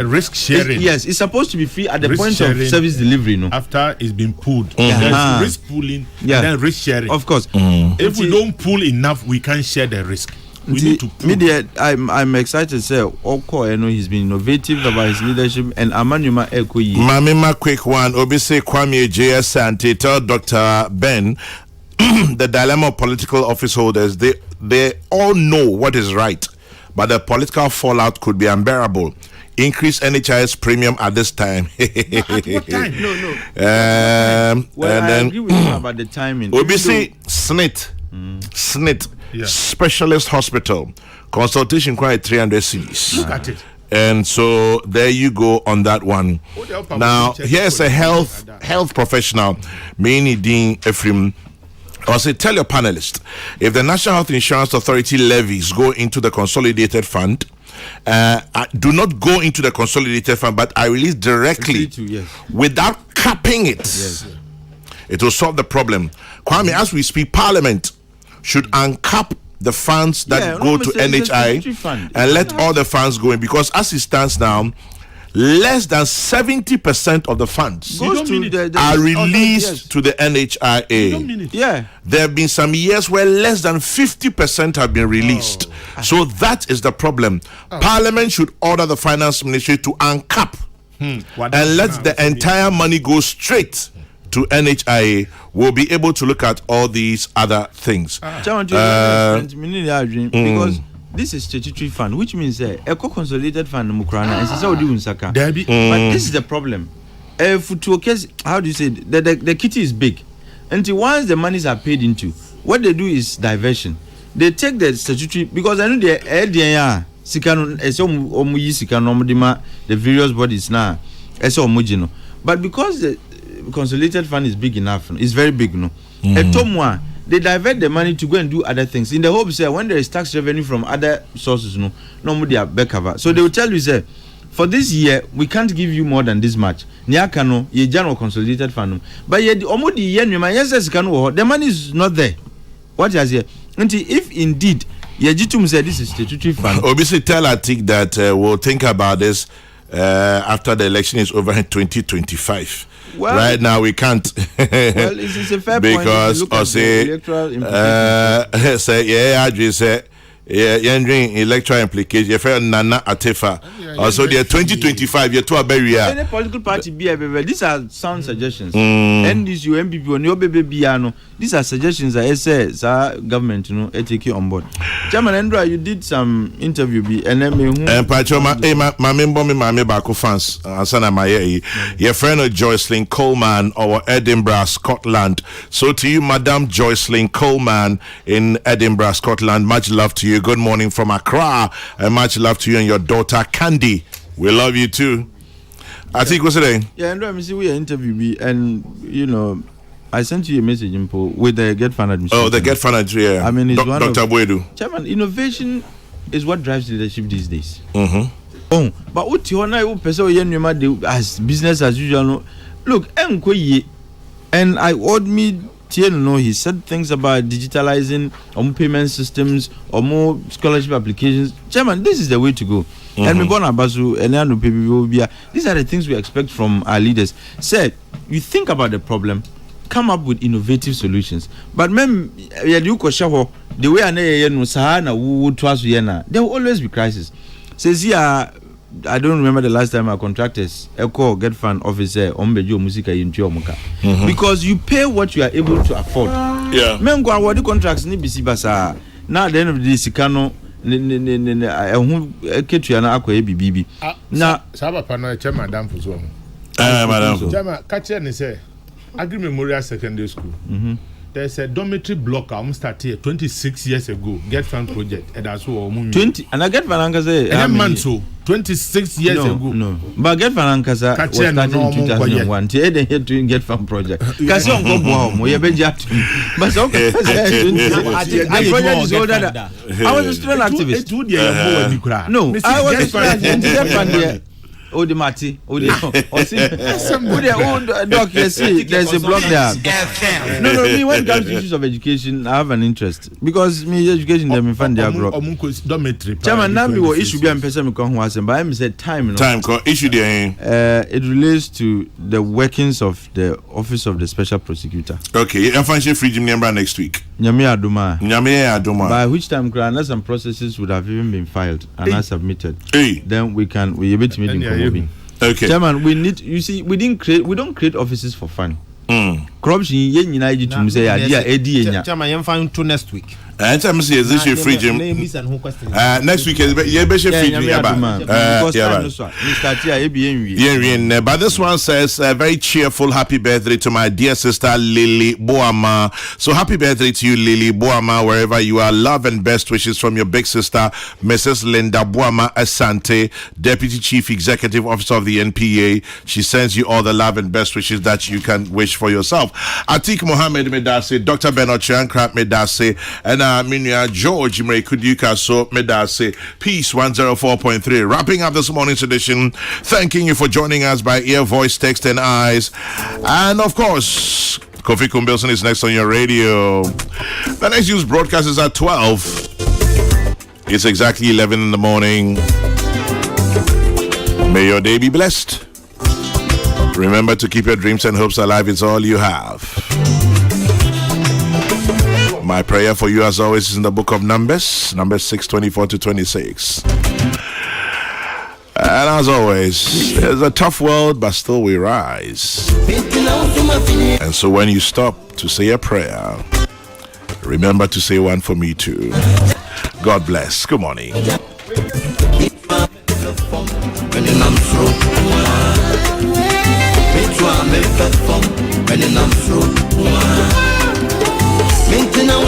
risk sharing. Yes, it's supposed to be free at the risk point of service delivery. No, after it's been pulled, there's risk pooling, and then risk sharing. Of course, if we don't pool enough, we can't share the risk. We need to pool. Media, I'm excited to say, Oko, I know he's been innovative about his leadership and Amanuma Ekoyi. Mamima quick one, Obise Kwame JS Sante, tell Dr. Ben the dilemma of political office holders. They all know what is right, but the political fallout could be unbearable. Increase NHIS premium at this time. At what time? No. Well, I agree with you about the timing. OBC SNIT, Specialist Hospital, consultation quite 300 cedis. Look at it. And so there you go on that one. Now here's a health professional, Maini Dean Ephraim. I'll say, tell your panelists, if the National Health Insurance Authority levies go into the consolidated fund, do not go into the consolidated fund, but I release directly without capping it. Yes. It will solve the problem. Kwame, as we speak, Parliament should uncap the funds that go to NHI and let all the funds go in, because as it stands now, less than 70% of the funds are released to the NHIA. Yeah. There have been some years where less than 50% have been released. So that is the problem. Parliament should order the Finance Ministry to uncap and let the entire money go straight to NHIA. We'll be able to look at all these other things. Because this is statutory fund, which means eco consolidated fund mukrana and so do unsaka. But this is the problem. How do you say the kitty is big until once the monies are paid into, what they do is diversion. They take the statutory, because I know the various bodies now, but because the consolidated fund is big enough, it's very big, no. They divert the money to go and do other things in the hopes that when there is tax revenue from other sources, no more they are back cover. So they will tell you, say, for this year we can't give you more than this much. Niakano, ye general consolidated fund, but yet the money is not there. What is here? Until if indeed Yejitum said this is statutory fund, obviously tell Atik that we'll think about this after the election is over in 2025. Well, right now we can't. Well, it's a fair because point. Because say electoral implications. You feel Nana Atefa. Also, the 2025 year to a very any political party be everywhere. These are sound suggestions. NDC, MPP, on your baby piano. These are suggestions that say government, take you on board. Chairman Andrew, you did some interview and then me my member Baku fans Sana Maye, your friend Joycelyn Coleman or Edinburgh, Scotland. So to you, Madam Joycelyn Coleman in Edinburgh, Scotland, much love to you. Good morning from Accra, and much love to you and your daughter Candy. We love you too. I think what's today? Yeah, Andrew, I see we interview and I sent you a message with the Get Fund administration. Oh, the Get Fund administration. Yeah. I mean, it's Dr. Boedu. Chairman, innovation is what drives leadership these days. But what you want as business as usual? Look, and I would me. He said things about digitalizing payment systems or more scholarship applications. Chairman, this is the way to go. And these are the things we expect from our leaders. Said, you think about the problem, come up with innovative solutions. But the way there will always be crisis. Says I don't remember the last time our contractors Get Fund officer because you pay what you are able to afford. Yeah. Men go award contracts ni bisi basa. Now at the end of the day sikano ketuana akwa bibi. Na saba pano chairman madam for so. Madam. Chairman catch ni say Agri Memorial Secondary School. There's a dormitory block I started here 26 years ago. Get Fund project, and that's what 20. And I Get Fund say. 26 years ago. No, but Get Fund was started in 2001. They had to Get Fund project. Kasi on go boom. We have just. But okay. The project is older than. I was a student activist. No, I was a student activist. Oh, the Mati. Oh, the old doc, there's a block there. No, me, when it comes to issues of education, I have an interest. Because me, education, them in fund their growth. Chairman, now we issue be and person come who but I said time. Time, issue there. It relates to the workings of the Office of the Special Prosecutor. Okay, and function free Jim Nyambra next week. Nyame Aduma. By which time, unless some processes would have even been filed and are submitted, then we able to meet in okay. Chairman, we don't create offices for fun. Corruption, Chairman, you find two next week. And I'm saying this is free Jim. Next week is free Jim. But this one says a very cheerful happy birthday to my dear sister Lily Boama. So happy birthday to you, Lily Boama, wherever you are. Love and best wishes from your big sister, Mrs. Linda Boama Asante, Deputy Chief Executive Officer of the NPA. She sends you all the love and best wishes that you can wish for yourself. myself, Atik Mohammed Medase, Dr. Bernard Chankrat Medase, and Minya George Mrekuduka so Medase, Peace 104.3. Wrapping up this morning's edition, thanking you for joining us by ear, voice, text, and eyes. And of course, Kofi Kumbilson is next on your radio. The next news broadcast is at 12. It's exactly 11 in the morning. May your day be blessed. Remember to keep your dreams and hopes alive. It's all you have. My prayer for you, as always, is in the book of Numbers 6:24 to 26. And as always, it's a tough world, but still we rise. And so when you stop to say a prayer, remember to say one for me too. God bless. Good morning. Maintenant,